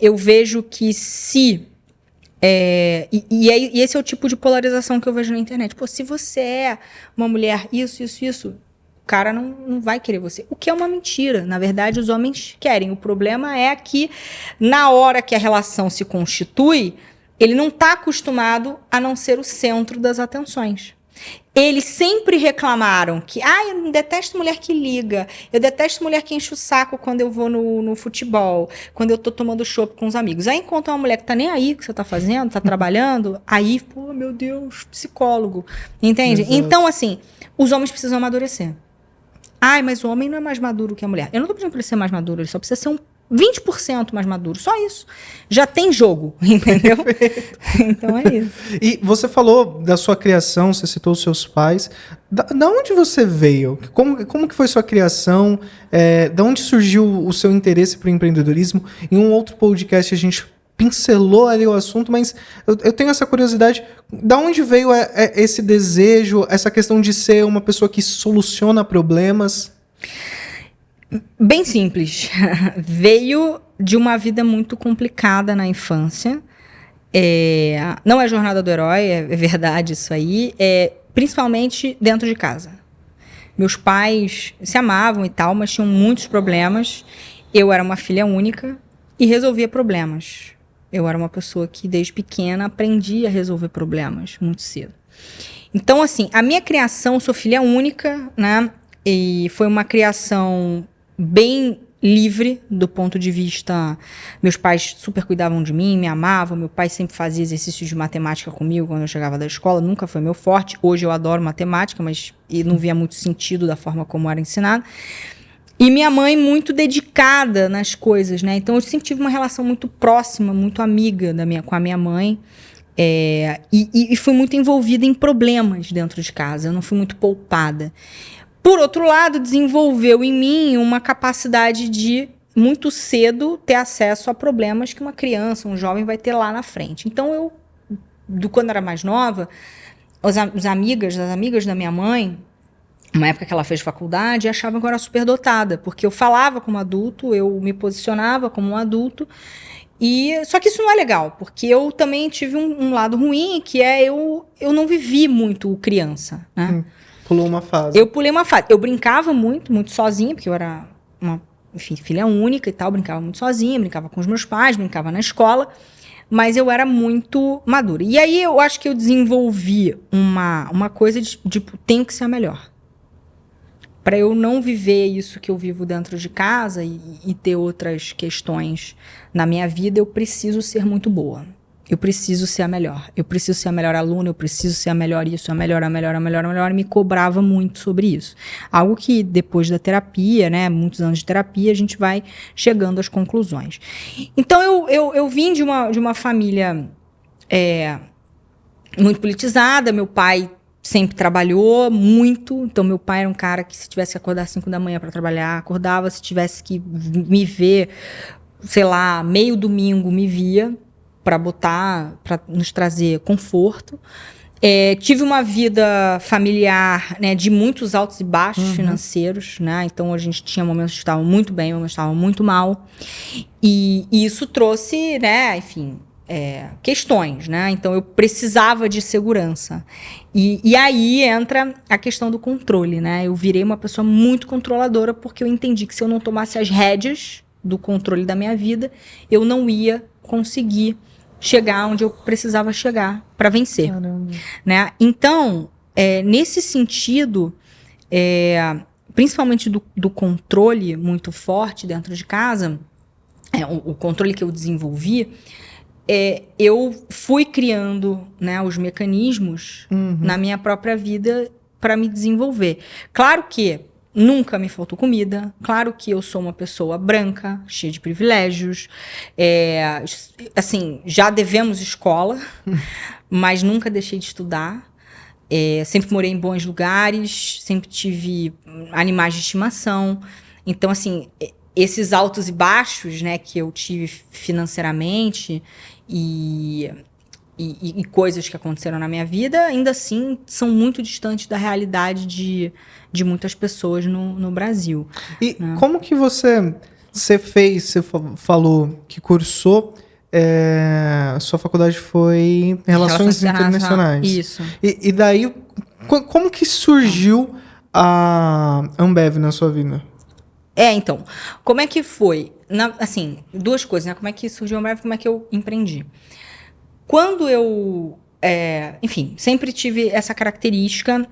Eu vejo que se... E esse é o tipo de polarização que eu vejo na internet. Pô, se você é uma mulher isso, o cara não vai querer você. O que é uma mentira. Na verdade, os homens querem. O problema é que, na hora que a relação se constitui, ele não está acostumado a não ser o centro das atenções. Eles sempre reclamaram que eu detesto mulher que liga, eu detesto mulher que enche o saco quando eu vou no futebol, quando eu tô tomando chopp com os amigos. Aí encontra uma mulher que tá nem aí que você tá fazendo, tá trabalhando, aí, pô, meu Deus, psicólogo, entende? Exato. Então, assim, os homens precisam amadurecer. Mas o homem não é mais maduro que a mulher. Eu não tô pedindo pra ele ser mais maduro, ele só precisa ser um 20% mais maduro, só isso. Já tem jogo, entendeu? Então é isso. E você falou da sua criação, você citou os seus pais. Da onde você veio? Como que foi sua criação? Da onde surgiu o seu interesse por empreendedorismo? Em um outro podcast a gente pincelou ali o assunto, mas eu tenho essa curiosidade. Da onde veio esse desejo, essa questão de ser uma pessoa que soluciona problemas? Bem simples. Veio de uma vida muito complicada na infância. Não é jornada do herói, é verdade isso aí. Principalmente dentro de casa. Meus pais se amavam e tal, mas tinham muitos problemas. Eu era uma filha única e resolvia problemas. Eu era uma pessoa que, desde pequena, aprendia a resolver problemas muito cedo. Então, assim, a minha criação, eu sou filha única, né? E foi uma criação bem livre do ponto de vista... Meus pais super cuidavam de mim, me amavam. Meu pai sempre fazia exercícios de matemática comigo quando eu chegava da escola. Nunca foi meu forte. Hoje eu adoro matemática, mas não via muito sentido da forma como era ensinado. E minha mãe muito dedicada nas coisas, né? Então eu sempre tive uma relação muito próxima, muito amiga com a minha mãe. E fui muito envolvida em problemas dentro de casa. Eu não fui muito poupada. Por outro lado, desenvolveu em mim uma capacidade de, muito cedo, ter acesso a problemas que uma criança, um jovem vai ter lá na frente. Então quando eu era mais nova, as amigas da minha mãe, uma época que ela fez faculdade, achavam que eu era superdotada, porque eu falava como adulto, eu me posicionava como um adulto, só que isso não é legal, porque eu também tive um lado ruim, que eu não vivi muito criança, né? Pulou uma fase. Eu pulei uma fase. Eu brincava muito, muito sozinha, porque eu era filha única e tal, brincava muito sozinha, brincava com os meus pais, brincava na escola, mas eu era muito madura. E aí eu acho que eu desenvolvi uma coisa de, tipo, tenho que ser a melhor. Para eu não viver isso que eu vivo dentro de casa e ter outras questões na minha vida, eu preciso ser muito boa. Eu preciso ser a melhor. Eu preciso ser a melhor aluna, eu preciso ser a melhor isso, a melhor. E me cobrava muito sobre isso. Algo que depois da terapia, né, muitos anos de terapia, a gente vai chegando às conclusões. Então eu vim de uma família muito politizada. Meu pai sempre trabalhou muito, então meu pai era um cara que, se tivesse que acordar às 5 da manhã para trabalhar, acordava. Se tivesse que me ver, sei lá, meio domingo, me via para nos trazer conforto. Tive uma vida familiar, né, de muitos altos e baixos financeiros, né? Então a gente tinha momentos que estavam muito bem, momentos que estavam muito mal. E isso trouxe, né, enfim, questões, né? Então eu precisava de segurança. E aí entra a questão do controle, né? Eu virei uma pessoa muito controladora, porque eu entendi que se eu não tomasse as rédeas do controle da minha vida, eu não ia conseguir chegar onde eu precisava chegar para vencer. Caramba. Né? Então, nesse sentido, principalmente do controle muito forte dentro de casa, o controle que eu desenvolvi, eu fui criando, né, os mecanismos na minha própria vida para me desenvolver. Claro que nunca me faltou comida. Claro que eu sou uma pessoa branca, cheia de privilégios. Assim, já devemos escola, mas nunca deixei de estudar. Sempre morei em bons lugares, sempre tive animais de estimação. Então, assim, esses altos e baixos, né, que eu tive financeiramente e coisas que aconteceram na minha vida, ainda assim, são muito distantes da realidade de muitas pessoas no Brasil. E como que você fez, você falou que cursou, sua faculdade foi Relações Internacionais. Isso. E daí, como que surgiu a Ambev na sua vida? Então, como é que foi? Assim, duas coisas, né? Como é que surgiu a Ambev, como é que eu empreendi? Quando eu, enfim, sempre tive essa característica,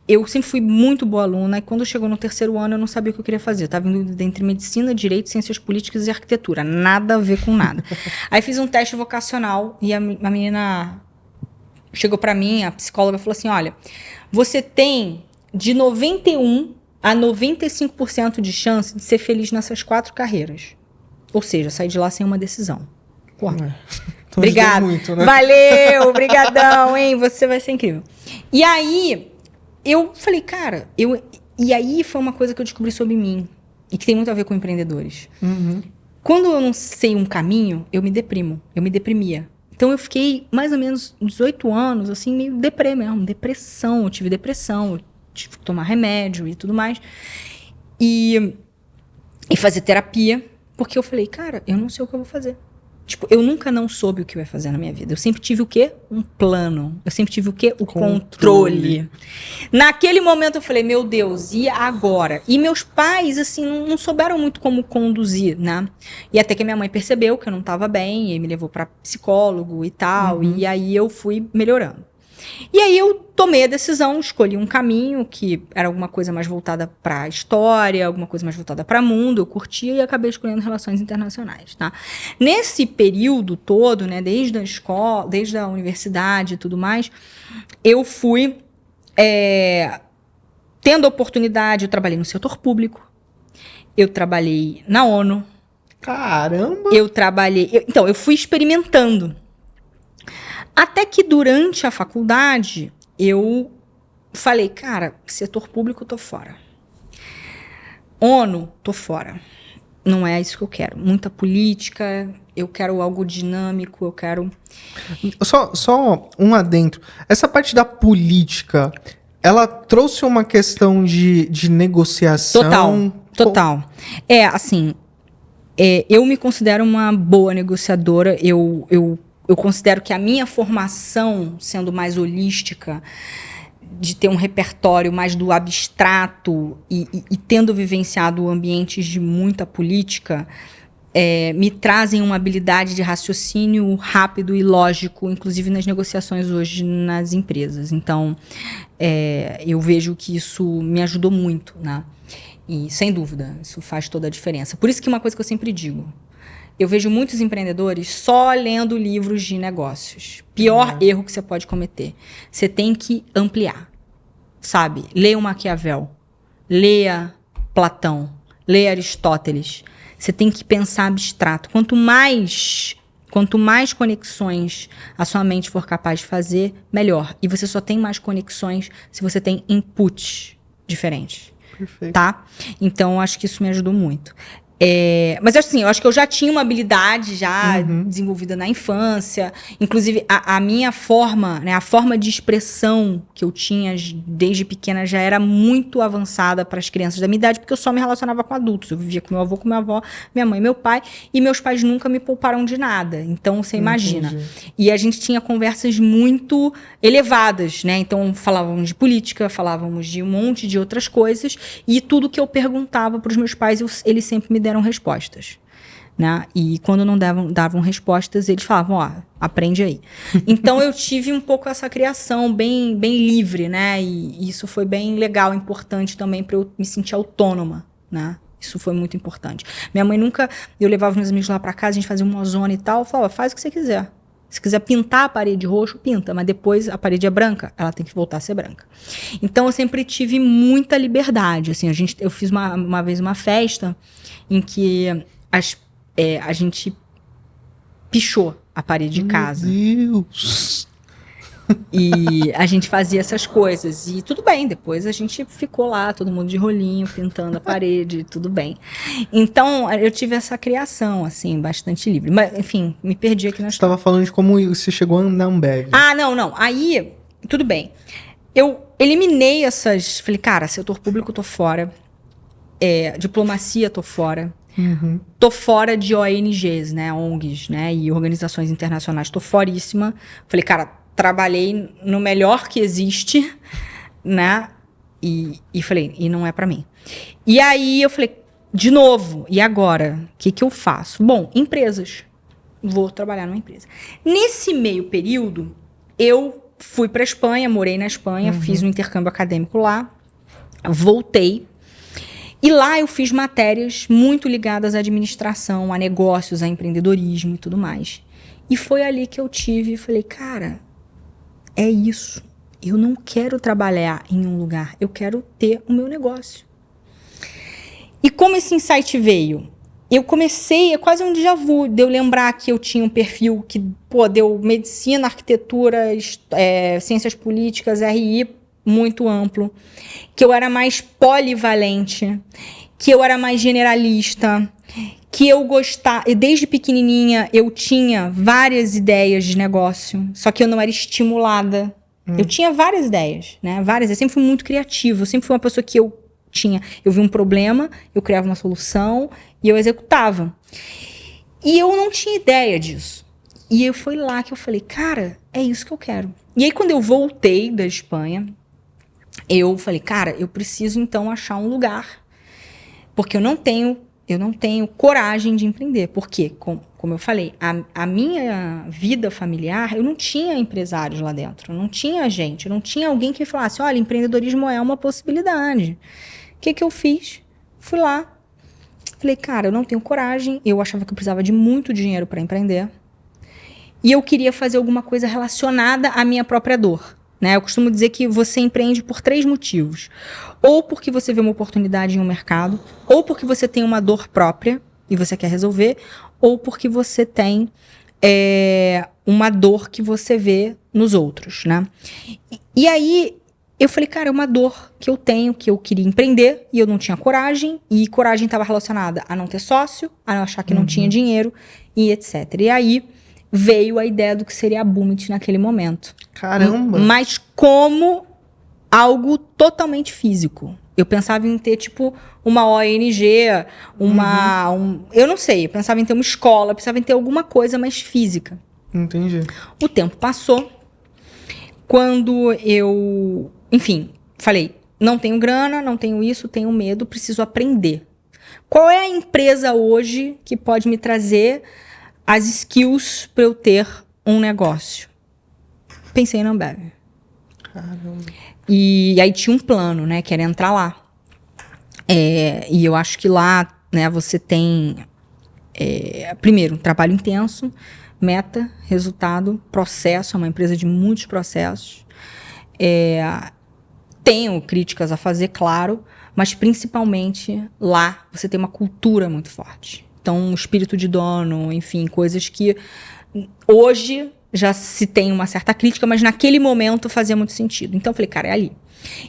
eu sempre fui muito boa aluna, e quando chegou no terceiro ano eu não sabia o que eu queria fazer. Eu estava indo entre medicina, direito, ciências políticas e arquitetura. Nada a ver com nada. Aí fiz um teste vocacional e a menina chegou para mim, a psicóloga, falou assim, olha, você tem de 91 a 95% de chance de ser feliz nessas 4 carreiras. Ou seja, saí de lá sem uma decisão. Pô, Então obrigado. muito, né? Valeu, obrigadão, hein? Você vai ser incrível. E aí, eu falei, cara, e aí foi uma coisa que eu descobri sobre mim. E que tem muito a ver com empreendedores. Uhum. Quando eu não sei um caminho, eu me deprimo. Eu me deprimia. Então eu fiquei mais ou menos 18 anos, assim, meio deprê mesmo. Depressão, eu tive depressão. Eu tive que tomar remédio e tudo mais. E fazer terapia. Porque eu falei, cara, eu não sei o que eu vou fazer. Tipo, eu nunca não soube o que eu ia fazer na minha vida. Eu sempre tive o quê? Um plano. Eu sempre tive o quê? O controle. Naquele momento eu falei, meu Deus, e agora? E meus pais, assim, não souberam muito como conduzir, né? E até que minha mãe percebeu que eu não estava bem, e me levou para psicólogo e tal, Uhum. e aí eu fui melhorando. E aí eu tomei a decisão, escolhi um caminho que era alguma coisa mais voltada para história, alguma coisa mais voltada para mundo, eu curtia e acabei escolhendo relações internacionais, tá? Nesse período todo, né, desde a escola, desde a universidade e tudo mais, eu fui tendo oportunidade, eu trabalhei no setor público, eu trabalhei na ONU, Caramba! então, eu fui experimentando. Até que durante a faculdade, eu falei, cara, setor público, tô fora. ONU, tô fora. Não é isso que eu quero. Muita política, eu quero algo dinâmico, eu quero... Só um adentro. Essa parte da política, ela trouxe uma questão de negociação? Total. Assim, eu me considero uma boa negociadora, eu considero que a minha formação, sendo mais holística, de ter um repertório mais do abstrato e tendo vivenciado ambientes de muita política, me trazem uma habilidade de raciocínio rápido e lógico, inclusive nas negociações hoje nas empresas. Então, eu vejo que isso me ajudou muito, né? E, sem dúvida, isso faz toda a diferença. Por isso que uma coisa que eu sempre digo, eu vejo muitos empreendedores só lendo livros de negócios. Pior erro que você pode cometer. Você tem que ampliar, sabe? Leia o Maquiavel, leia Platão, leia Aristóteles. Você tem que pensar abstrato. Quanto mais conexões a sua mente for capaz de fazer, melhor. E você só tem mais conexões se você tem inputs diferentes. Perfeito. Tá? Então, acho que isso me ajudou muito. Mas assim, eu acho que eu já tinha uma habilidade já desenvolvida na infância. Inclusive, a minha forma, né, a forma de expressão que eu tinha desde pequena já era muito avançada para as crianças da minha idade, porque eu só me relacionava com adultos. Eu vivia com meu avô, com minha avó, minha mãe e meu pai, e meus pais nunca me pouparam de nada. Então, você imagina. Entendi. E a gente tinha conversas muito elevadas, né? Então, falávamos de política, falávamos de um monte de outras coisas, e tudo que eu perguntava para os meus pais, eles sempre me deram respostas, né? E quando não davam respostas, eles falavam, ó, aprende aí. Então eu tive um pouco essa criação bem livre, né? E isso foi bem legal, importante também para eu me sentir autônoma, né? Isso foi muito importante. Minha mãe nunca... Eu levava meus amigos lá para casa, a gente fazia uma zona e tal, eu falava, faz o que você quiser. Se quiser pintar a parede roxo, pinta, mas depois a parede é branca, ela tem que voltar a ser branca. Então eu sempre tive muita liberdade, assim, eu fiz uma vez uma festa em que a gente pichou a parede de casa. Meu Deus! E a gente fazia essas coisas. E tudo bem, depois a gente ficou lá, todo mundo de rolinho, pintando a parede, tudo bem. Então, eu tive essa criação, assim, bastante livre. Mas, enfim, me perdi aqui na Você estava falando de como você chegou na Ambev. Ah, não. Aí, tudo bem. Eu eliminei essas... Falei, cara, setor público, tô fora. Diplomacia, tô fora. Tô fora de ONGs, né? ONGs, né? E organizações internacionais. Tô foríssima. Falei, cara, trabalhei no melhor que existe, né? E falei, e não é pra mim. E aí eu falei, de novo, e agora? O que eu faço? Bom, empresas. Vou trabalhar numa empresa. Nesse meio período, eu fui pra Espanha, morei na Espanha, fiz um intercâmbio acadêmico lá, voltei. E lá eu fiz matérias muito ligadas à administração, a negócios, a empreendedorismo e tudo mais. E foi ali que eu falei, cara, é isso. Eu não quero trabalhar em um lugar, eu quero ter o meu negócio. E como esse insight veio? eu comecei, é quase um déjà vu, de eu lembrar que eu tinha um perfil que, deu medicina, arquitetura, ciências políticas, RI, muito amplo. Que eu era mais polivalente, que eu era mais generalista, que eu gostava... E desde pequenininha eu tinha várias ideias de negócio, só que eu não era estimulada. Eu tinha várias ideias, né? Várias. Eu sempre fui muito criativa, eu sempre fui uma pessoa que eu vi um problema, eu criava uma solução e eu executava. E eu não tinha ideia disso. E foi lá que eu falei, cara, é isso que eu quero. E aí, quando eu voltei da Espanha, eu falei, cara, eu preciso então achar um lugar. Porque eu não tenho coragem de empreender. Porque, como eu falei, a minha vida familiar, eu não tinha empresários lá dentro. Eu não tinha gente, eu não tinha alguém que falasse, olha, empreendedorismo é uma possibilidade. O que eu fiz? Fui lá. Falei, cara, eu não tenho coragem. Eu achava que eu precisava de muito dinheiro para empreender. E eu queria fazer alguma coisa relacionada à minha própria dor. Né? Eu costumo dizer que você empreende por 3 motivos. Ou porque você vê uma oportunidade em um mercado, ou porque você tem uma dor própria e você quer resolver, ou porque você tem uma dor que você vê nos outros. Né? E aí... eu falei, cara, é uma dor que eu tenho, que eu queria empreender, e eu não tinha coragem, e coragem estava relacionada a não ter sócio, a não achar que não tinha dinheiro, e etc. E aí veio a ideia do que seria a Boomit naquele momento. Caramba! Mas como algo totalmente físico. Eu pensava em ter, tipo, uma ONG, eu não sei, eu pensava em ter uma escola, eu pensava em ter alguma coisa mais física. Entendi. O tempo passou. Quando eu... enfim, falei, não tenho grana, não tenho isso, tenho medo, preciso aprender. Qual é a empresa hoje que pode me trazer as skills para eu ter um negócio? Pensei na Ambev. Caramba. E aí tinha um plano, né, que era entrar lá. E eu acho que lá, né, você tem, primeiro, um trabalho intenso, meta, resultado, processo, é uma empresa de muitos processos. Tenho críticas a fazer, claro, mas principalmente lá você tem uma cultura muito forte. Então, um espírito de dono, enfim, coisas que hoje já se tem uma certa crítica, mas naquele momento fazia muito sentido. Então, eu falei, cara, é ali.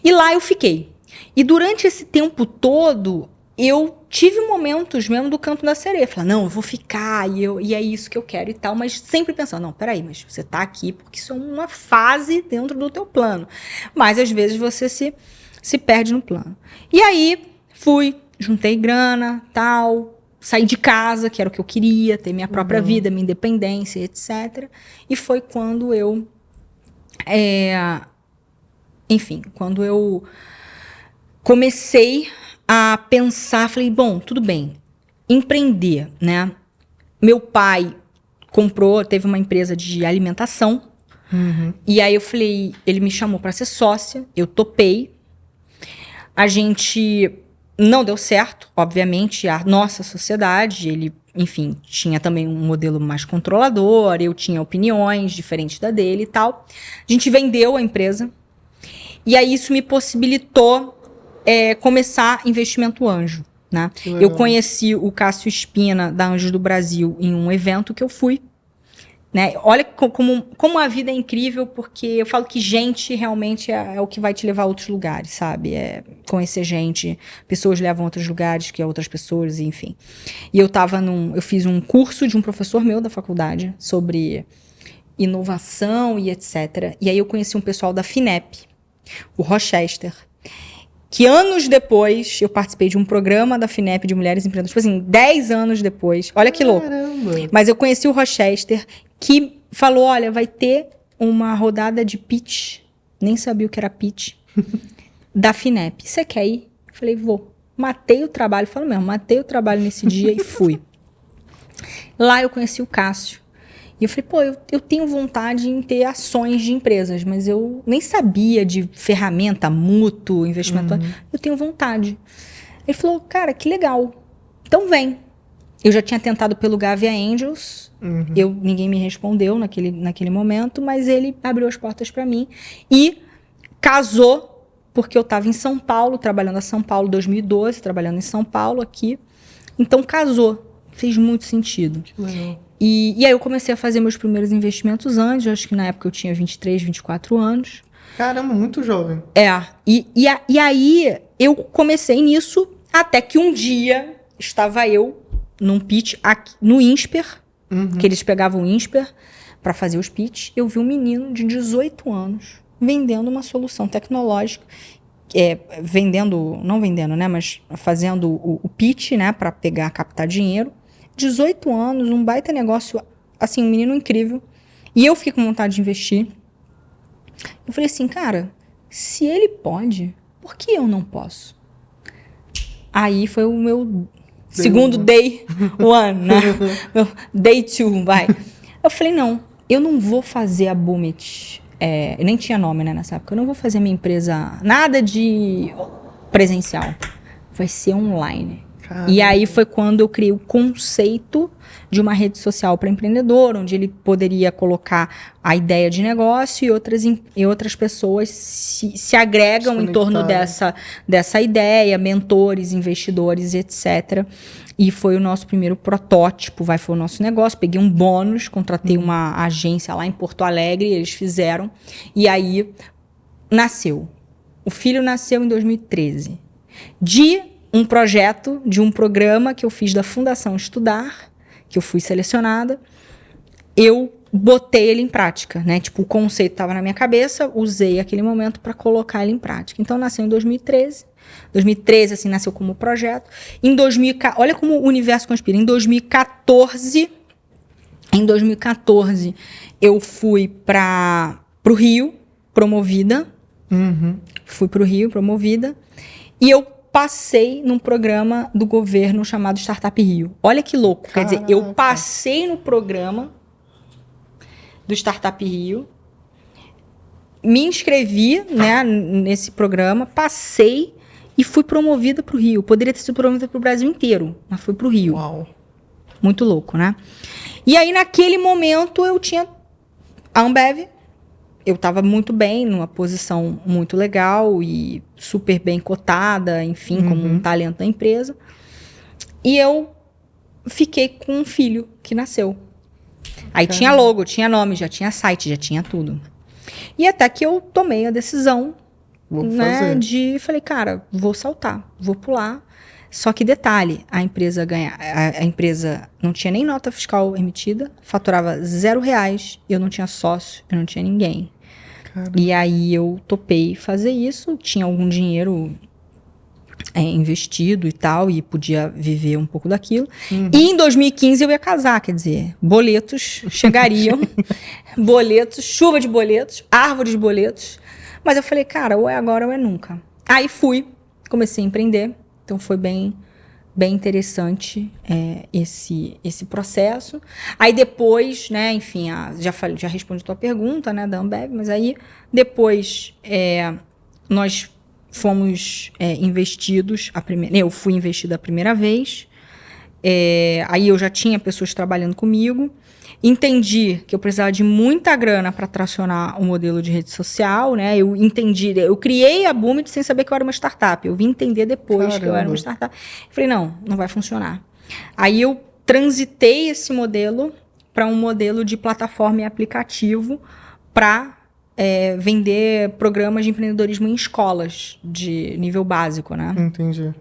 E lá eu fiquei. E durante esse tempo todo, eu tive momentos mesmo do canto da sereia. Falei, não, eu vou ficar, e é isso que eu quero e tal. Mas sempre pensando, não, peraí, mas você tá aqui porque isso é uma fase dentro do teu plano. Mas às vezes você se perde no plano. E aí, fui, juntei grana, tal, saí de casa, que era o que eu queria, ter minha própria vida, minha independência, etc. E foi quando eu... enfim, quando eu comecei a pensar, falei, bom, tudo bem, empreender, né? Meu pai teve uma empresa de alimentação, e aí eu falei, ele me chamou para ser sócia, eu topei, a gente não deu certo, obviamente, a nossa sociedade, ele, enfim, tinha também um modelo mais controlador, eu tinha opiniões diferentes da dele e tal, a gente vendeu a empresa, e aí isso me possibilitou começar investimento anjo, né? Eu conheci o Cássio Espina, da Anjos do Brasil, em um evento que eu fui. Né? Olha como a vida é incrível, porque eu falo que gente realmente é o que vai te levar a outros lugares, sabe? Conhecer gente, pessoas levam a outros lugares que outras pessoas, enfim. E eu fiz um curso de um professor meu da faculdade sobre inovação e etc. E aí eu conheci um pessoal da FINEP, o Rochester, que anos depois eu participei de um programa da FINEP de mulheres empreendedoras, tipo assim, 10 anos depois. Olha que louco. Mas eu conheci o Rochester, que falou, olha, vai ter uma rodada de pitch, nem sabia o que era pitch, da FINEP. Você quer ir? Eu falei, vou. Matei o trabalho, falo mesmo, matei o trabalho nesse dia e fui. Lá eu conheci o Cássio. E eu falei, pô, eu tenho vontade em ter ações de empresas, mas eu nem sabia de ferramenta, mútuo, investimento. Eu tenho vontade. Ele falou, cara, que legal. Então vem. Eu já tinha tentado pelo Gavia Angels. Ninguém me respondeu naquele momento, mas ele abriu as portas para mim. E casou, porque eu estava em São Paulo, trabalhando em São Paulo, 2012, trabalhando em São Paulo aqui. Então casou. Fez muito sentido. Que legal. E aí eu comecei a fazer meus primeiros investimentos antes, acho que na época eu tinha 23, 24 anos. Caramba, muito jovem. E aí eu comecei nisso, até que um dia estava eu num pitch aqui, no INSPER, que eles pegavam o INSPER para fazer os pitch. Eu vi um menino de 18 anos vendendo uma solução tecnológica, não vendendo, né, mas fazendo o pitch, né, para captar dinheiro. 18 anos, um baita negócio, assim, um menino incrível. E eu fiquei com vontade de investir. Eu falei assim, cara, se ele pode, por que eu não posso? Aí foi o meu segundo day one, né? Meu day two, vai. Eu falei, não, eu não vou fazer a Boomit. Nem tinha nome, né, nessa época. Eu não vou fazer minha empresa, nada de presencial. Vai ser online. Caramba. E aí foi quando eu criei o conceito de uma rede social para empreendedor, onde ele poderia colocar a ideia de negócio e outras pessoas se agregam em torno dessa ideia, mentores, investidores, etc. E foi o nosso primeiro protótipo, foi o nosso negócio. Peguei um bônus, contratei uma agência lá em Porto Alegre, eles fizeram. E aí nasceu. O filho nasceu em 2013. De um projeto, de um programa que eu fiz da Fundação Estudar, que eu fui selecionada, eu botei ele em prática, né? Tipo, o conceito estava na minha cabeça, usei aquele momento para colocar ele em prática. Então, nasceu em 2013. 2013, assim, nasceu como projeto. Em 2014, olha como o universo conspira. Em 2014, eu fui para o Rio, promovida. Fui para o Rio, promovida. E eu passei num programa do governo chamado Startup Rio. Olha que louco. Caraca. Quer dizer, eu passei no programa do Startup Rio, me inscrevi, né, nesse programa, passei e fui promovida para o Rio. Poderia ter sido promovida para o Brasil inteiro, mas fui para o Rio. Uau. Muito louco, né? E aí, naquele momento, eu tinha a Ambev. Eu estava muito bem, numa posição muito legal e super bem cotada, enfim, como um talento da empresa. E eu fiquei com um filho que nasceu. Aí tinha logo, tinha nome, já tinha site, já tinha tudo. E até que eu tomei a decisão, falei, cara, vou saltar, vou pular. Só que detalhe, a empresa não tinha nem nota fiscal emitida, faturava R$0, eu não tinha sócio, eu não tinha ninguém. Caramba. E aí eu topei fazer isso, tinha algum dinheiro investido e tal, e podia viver um pouco daquilo. E em 2015 eu ia casar, quer dizer, boletos chegariam, chuva de boletos, árvore de boletos. Mas eu falei, cara, ou é agora ou é nunca. Aí comecei a empreender. Então foi bem interessante esse processo. Aí depois, né, enfim, já respondi a tua pergunta, né, da Ambev, mas aí depois nós fomos investidos, eu fui investida a primeira vez, aí eu já tinha pessoas trabalhando comigo, entendi que eu precisava de muita grana para tracionar o modelo de rede social, né? Eu criei a Boomit sem saber que eu era uma startup. Eu vim entender depois que eu era uma startup. Falei, não vai funcionar. Aí eu transitei esse modelo para um modelo de plataforma e aplicativo para vender programas de empreendedorismo em escolas de nível básico, né? Entendi.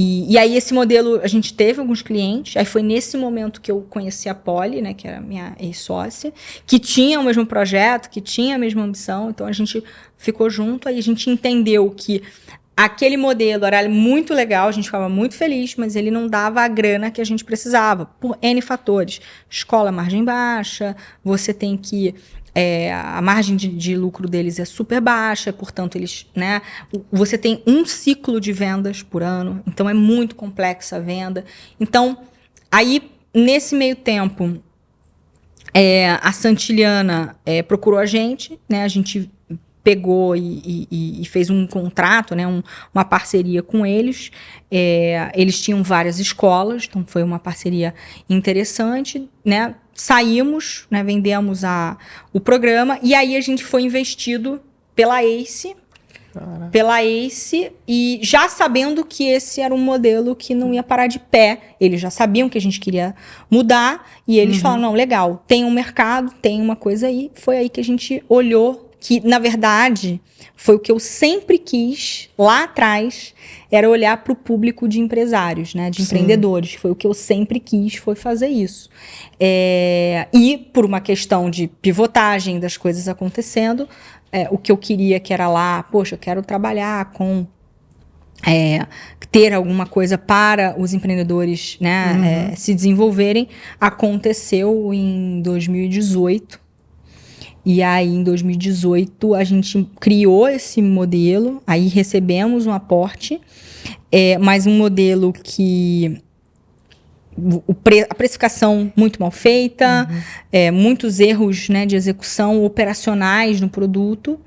E aí esse modelo, a gente teve alguns clientes, aí foi nesse momento que eu conheci a Polly, né, que era minha ex-sócia, que tinha o mesmo projeto, que tinha a mesma ambição, então a gente ficou junto, aí a gente entendeu que aquele modelo era muito legal, a gente ficava muito feliz, mas ele não dava a grana que a gente precisava, por N fatores. Escola, margem baixa, você tem que... a margem de lucro deles é super baixa, portanto, eles, né, você tem um ciclo de vendas por ano, então é muito complexa a venda. Então, aí, nesse meio tempo, a Santiliana procurou a gente, né, a gente pegou e fez um contrato, né, uma parceria com eles. Eles tinham várias escolas, então foi uma parceria interessante, né? Saímos, né, vendemos o programa, e aí a gente foi investido pela ACE, pela ACE, e já sabendo que esse era um modelo que não ia parar de pé. Eles já sabiam que a gente queria mudar, e eles falaram, não, legal, tem um mercado, tem uma coisa aí. Foi aí que a gente olhou, que na verdade foi o que eu sempre quis lá atrás, era olhar para o público de empresários, né, de empreendedores. Foi o que eu sempre quis, foi fazer isso. E por uma questão de pivotagem das coisas acontecendo, o que eu queria, que era lá, poxa, eu quero trabalhar com ter alguma coisa para os empreendedores, né, se desenvolverem, aconteceu em 2018. E aí, em 2018, a gente criou esse modelo, aí recebemos um aporte, mas um modelo que a precificação muito mal feita, muitos erros, né, de execução operacionais no produto,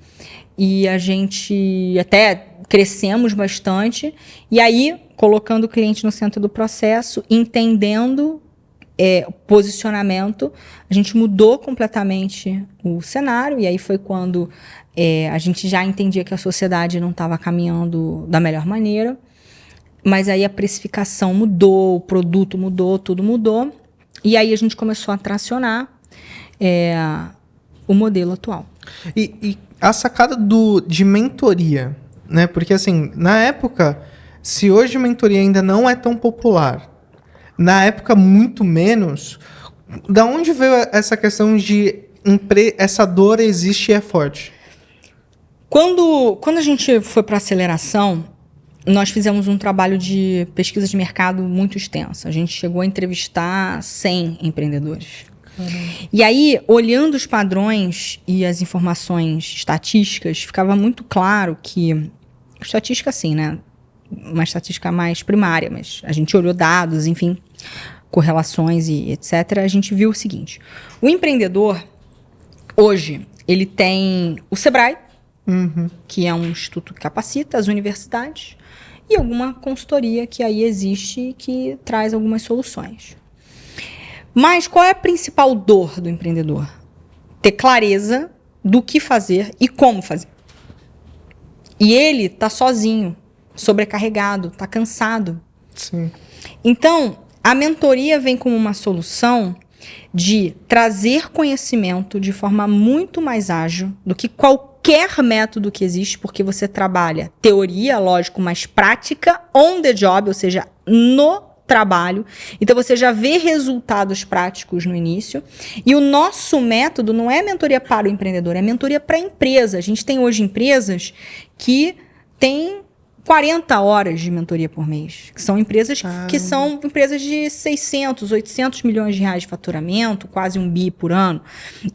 e a gente até crescemos bastante, e aí colocando o cliente no centro do processo, entendendo posicionamento, a gente mudou completamente o cenário, e aí foi quando a gente já entendia que a sociedade não estava caminhando da melhor maneira. Mas aí a precificação mudou, o produto mudou, tudo mudou. E aí a gente começou a tracionar o modelo atual. E a sacada de mentoria, né? Porque assim, na época, se hoje mentoria ainda não é tão popular, na época muito menos, da onde veio essa questão de essa dor existe e é forte? Quando a gente foi para aceleração, nós fizemos um trabalho de pesquisa de mercado muito extenso. A gente chegou a entrevistar 100 empreendedores. E aí, olhando os padrões e as informações estatísticas, ficava muito claro que... Estatística, assim, né? Uma estatística mais primária, mas a gente olhou dados, enfim, correlações e etc. A gente viu o seguinte. O empreendedor, hoje, ele tem o Sebrae, que é um instituto que capacita as universidades, e alguma consultoria que aí existe e que traz algumas soluções. Mas qual é a principal dor do empreendedor? Ter clareza do que fazer e como fazer. E ele está sozinho, sobrecarregado, está cansado. Sim. Então, a mentoria vem como uma solução de trazer conhecimento de forma muito mais ágil do que qualquer método que existe, porque você trabalha teoria, lógico, mas prática on the job, ou seja, no trabalho. Então, você já vê resultados práticos no início. E o nosso método não é mentoria para o empreendedor, é mentoria para a empresa. A gente tem hoje empresas que têm 40 horas de mentoria por mês, que são empresas que são empresas de 600, 800 milhões de reais de faturamento, quase 1 bi por ano.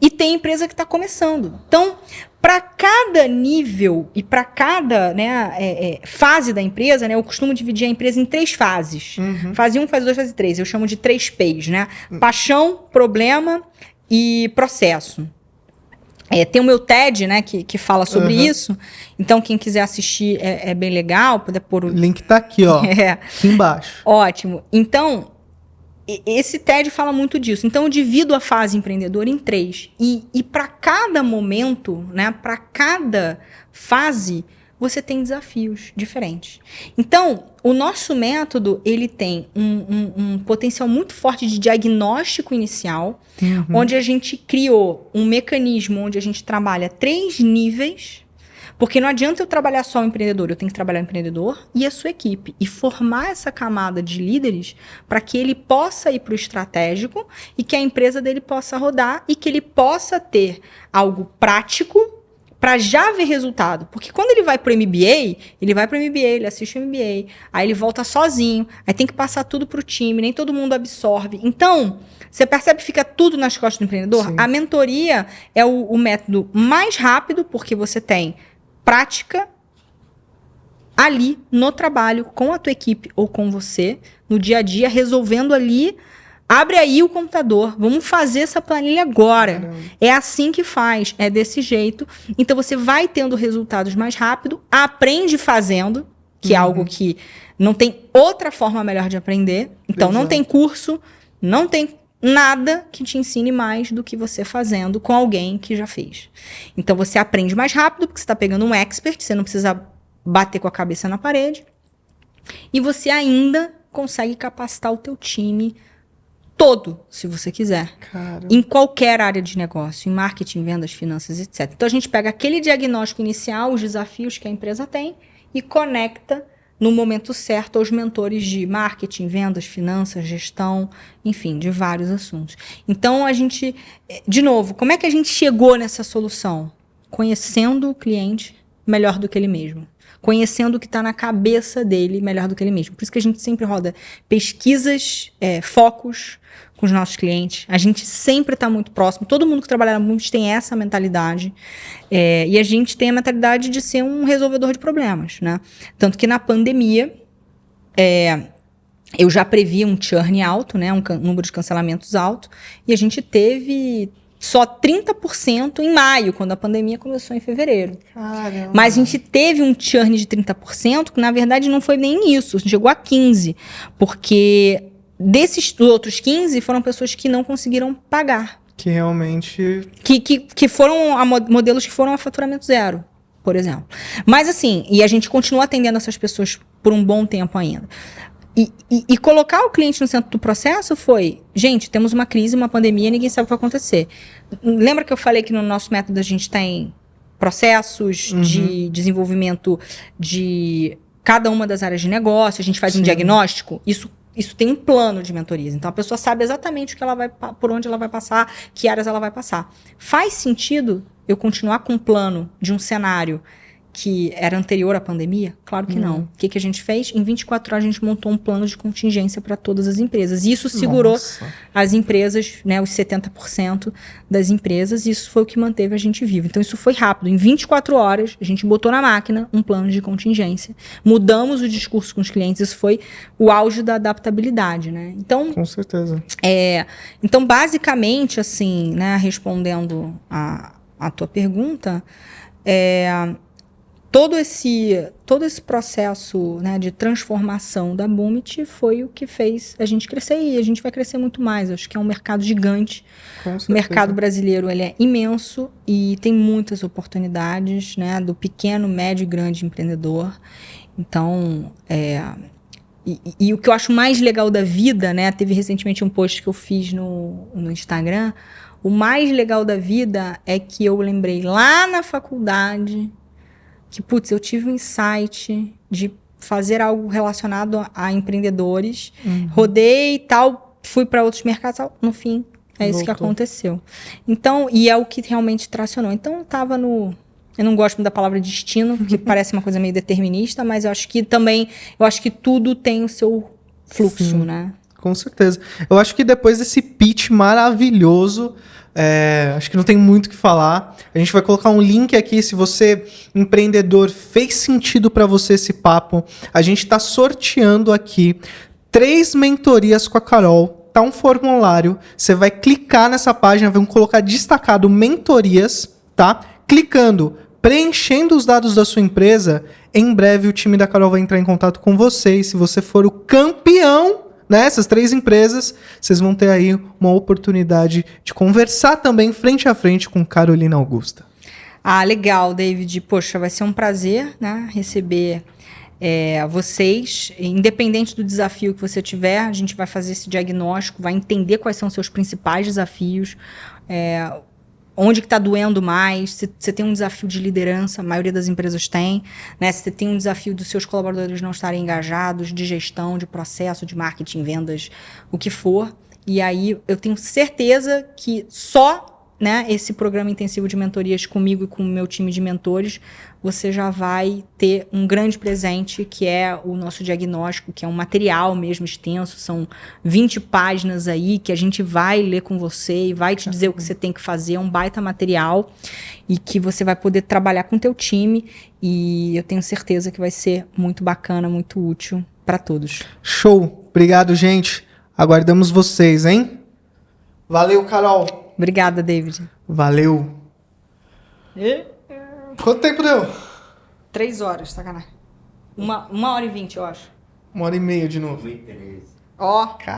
E tem empresa que está começando. Então, para cada nível e para cada fase da empresa, né, eu costumo dividir a empresa em 3 fases. Fase 1, fase 2, fase 3. Eu chamo de 3 P's, né? Paixão, problema e processo. Tem o meu TED, né, que fala sobre isso. Então, quem quiser assistir é bem legal, poder pôr o link tá aqui, ó. Aqui embaixo. Ótimo. Então, esse TED fala muito disso. Então, eu divido a fase empreendedora em 3. E para cada momento, né, para cada fase, você tem desafios diferentes. Então, o nosso método, ele tem um potencial muito forte de diagnóstico inicial, onde a gente criou um mecanismo onde a gente trabalha 3 níveis, porque não adianta eu trabalhar só o empreendedor, eu tenho que trabalhar o empreendedor e a sua equipe, e formar essa camada de líderes para que ele possa ir para o estratégico e que a empresa dele possa rodar e que ele possa ter algo prático para já ver resultado. Porque quando ele vai pro MBA, ele assiste o MBA, aí ele volta sozinho, aí tem que passar tudo pro time, nem todo mundo absorve. Então, você percebe que fica tudo nas costas do empreendedor? Sim. A mentoria é o método mais rápido, porque você tem prática ali no trabalho, com a tua equipe ou com você, no dia a dia, resolvendo ali. Abre aí o computador, vamos fazer essa planilha agora. Caramba. É assim que faz, é desse jeito. Então, você vai tendo resultados mais rápido, aprende fazendo, que é algo que não tem outra forma melhor de aprender. Então, não tem curso, não tem nada que te ensine mais do que você fazendo com alguém que já fez. Então você aprende mais rápido, porque você está pegando um expert, você não precisa bater com a cabeça na parede. E você ainda consegue capacitar o teu time todo, se você quiser. Cara. Em qualquer área de negócio, em marketing, vendas, finanças, etc. Então a gente pega aquele diagnóstico inicial, os desafios que a empresa tem e conecta no momento certo aos mentores de marketing, vendas, finanças, gestão, enfim, de vários assuntos. Então a gente, de novo, como é que a gente chegou nessa solução? Conhecendo o cliente melhor do que ele mesmo. Conhecendo o que está na cabeça dele melhor do que ele mesmo. Por isso que a gente sempre roda pesquisas, focos com os nossos clientes. A gente sempre está muito próximo. Todo mundo que trabalha muito tem essa mentalidade. E a gente tem a mentalidade de ser um resolvedor de problemas, né? Tanto que na pandemia, eu já previ um churn alto, né? Um número de cancelamentos alto. E a gente teve só 30% em maio, quando a pandemia começou em fevereiro. Caramba. Mas a gente teve um churn de 30%, que na verdade não foi nem isso, chegou a 15%. Porque desses outros 15% foram pessoas que não conseguiram pagar. Que realmente... Que foram modelos que foram a faturamento zero, por exemplo. Mas assim, e a gente continua atendendo essas pessoas por um bom tempo ainda. E colocar o cliente no centro do processo foi, gente, temos uma crise, uma pandemia, ninguém sabe o que vai acontecer. Lembra que eu falei que no nosso método a gente tem processos de desenvolvimento de cada uma das áreas de negócio, a gente faz um diagnóstico, isso tem um plano de mentorias. Então a pessoa sabe exatamente o que ela vai, por onde ela vai passar, que áreas ela vai passar. Faz sentido eu continuar com um plano de um cenário que era anterior à pandemia? Claro que não. O que a gente fez? Em 24 horas a gente montou um plano de contingência para todas as empresas. E isso segurou as empresas, né, os 70% das empresas, e isso foi o que manteve a gente vivo. Então isso foi rápido. Em 24 horas a gente botou na máquina um plano de contingência. Mudamos o discurso com os clientes. Isso foi o auge da adaptabilidade, né? Então, com certeza. Então, basicamente, assim, né, respondendo a tua pergunta, todo esse processo, né, de transformação da Boomit foi o que fez a gente crescer, e a gente vai crescer muito mais. Acho que é um mercado gigante. O mercado brasileiro, ele é imenso e tem muitas oportunidades, né, do pequeno, médio e grande empreendedor. Então, e o que eu acho mais legal da vida, né, teve recentemente um post que eu fiz no Instagram. O mais legal da vida é que eu lembrei lá na faculdade que, putz, eu tive um insight de fazer algo relacionado a empreendedores. Rodei e tal, fui para outros mercados, tal, no fim, isso que aconteceu. Então, e é o que realmente tracionou. Então, eu estava no... Eu não gosto muito da palavra destino, porque parece uma coisa meio determinista, mas eu acho que tudo tem o seu fluxo, né? Com certeza. Eu acho que depois desse pitch maravilhoso, acho que não tem muito o que falar. A gente vai colocar um link aqui, se você, empreendedor, fez sentido para você esse papo. A gente está sorteando aqui 3 mentorias com a Carol. Tá um formulário, você vai clicar nessa página, vamos colocar destacado mentorias, tá? Clicando, preenchendo os dados da sua empresa, em breve o time da Carol vai entrar em contato com você. E se você for o campeão nessas 3 empresas, vocês vão ter aí uma oportunidade de conversar também frente a frente com Carolina Augusta. Ah, legal, David. Poxa, vai ser um prazer, né, receber vocês. Independente do desafio que você tiver, a gente vai fazer esse diagnóstico, vai entender quais são os seus principais desafios, onde que está doendo mais, se você tem um desafio de liderança, a maioria das empresas tem, né? Se você tem um desafio dos seus colaboradores não estarem engajados, de gestão, de processo, de marketing, vendas, o que for. E aí eu tenho certeza que só, né, esse programa intensivo de mentorias comigo e com o meu time de mentores, você já vai ter um grande presente, que é o nosso diagnóstico, que é um material mesmo extenso, são 20 páginas aí que a gente vai ler com você e vai te dizer o que você tem que fazer, é um baita material e que você vai poder trabalhar com o teu time, e eu tenho certeza que vai ser muito bacana, muito útil para todos. Show! Obrigado, gente. Aguardamos vocês, hein? Valeu, Carol! Obrigada, David. Valeu. Quanto tempo deu? 3 horas, sacanagem. 1h20, eu acho. 1h30 de novo. Ó.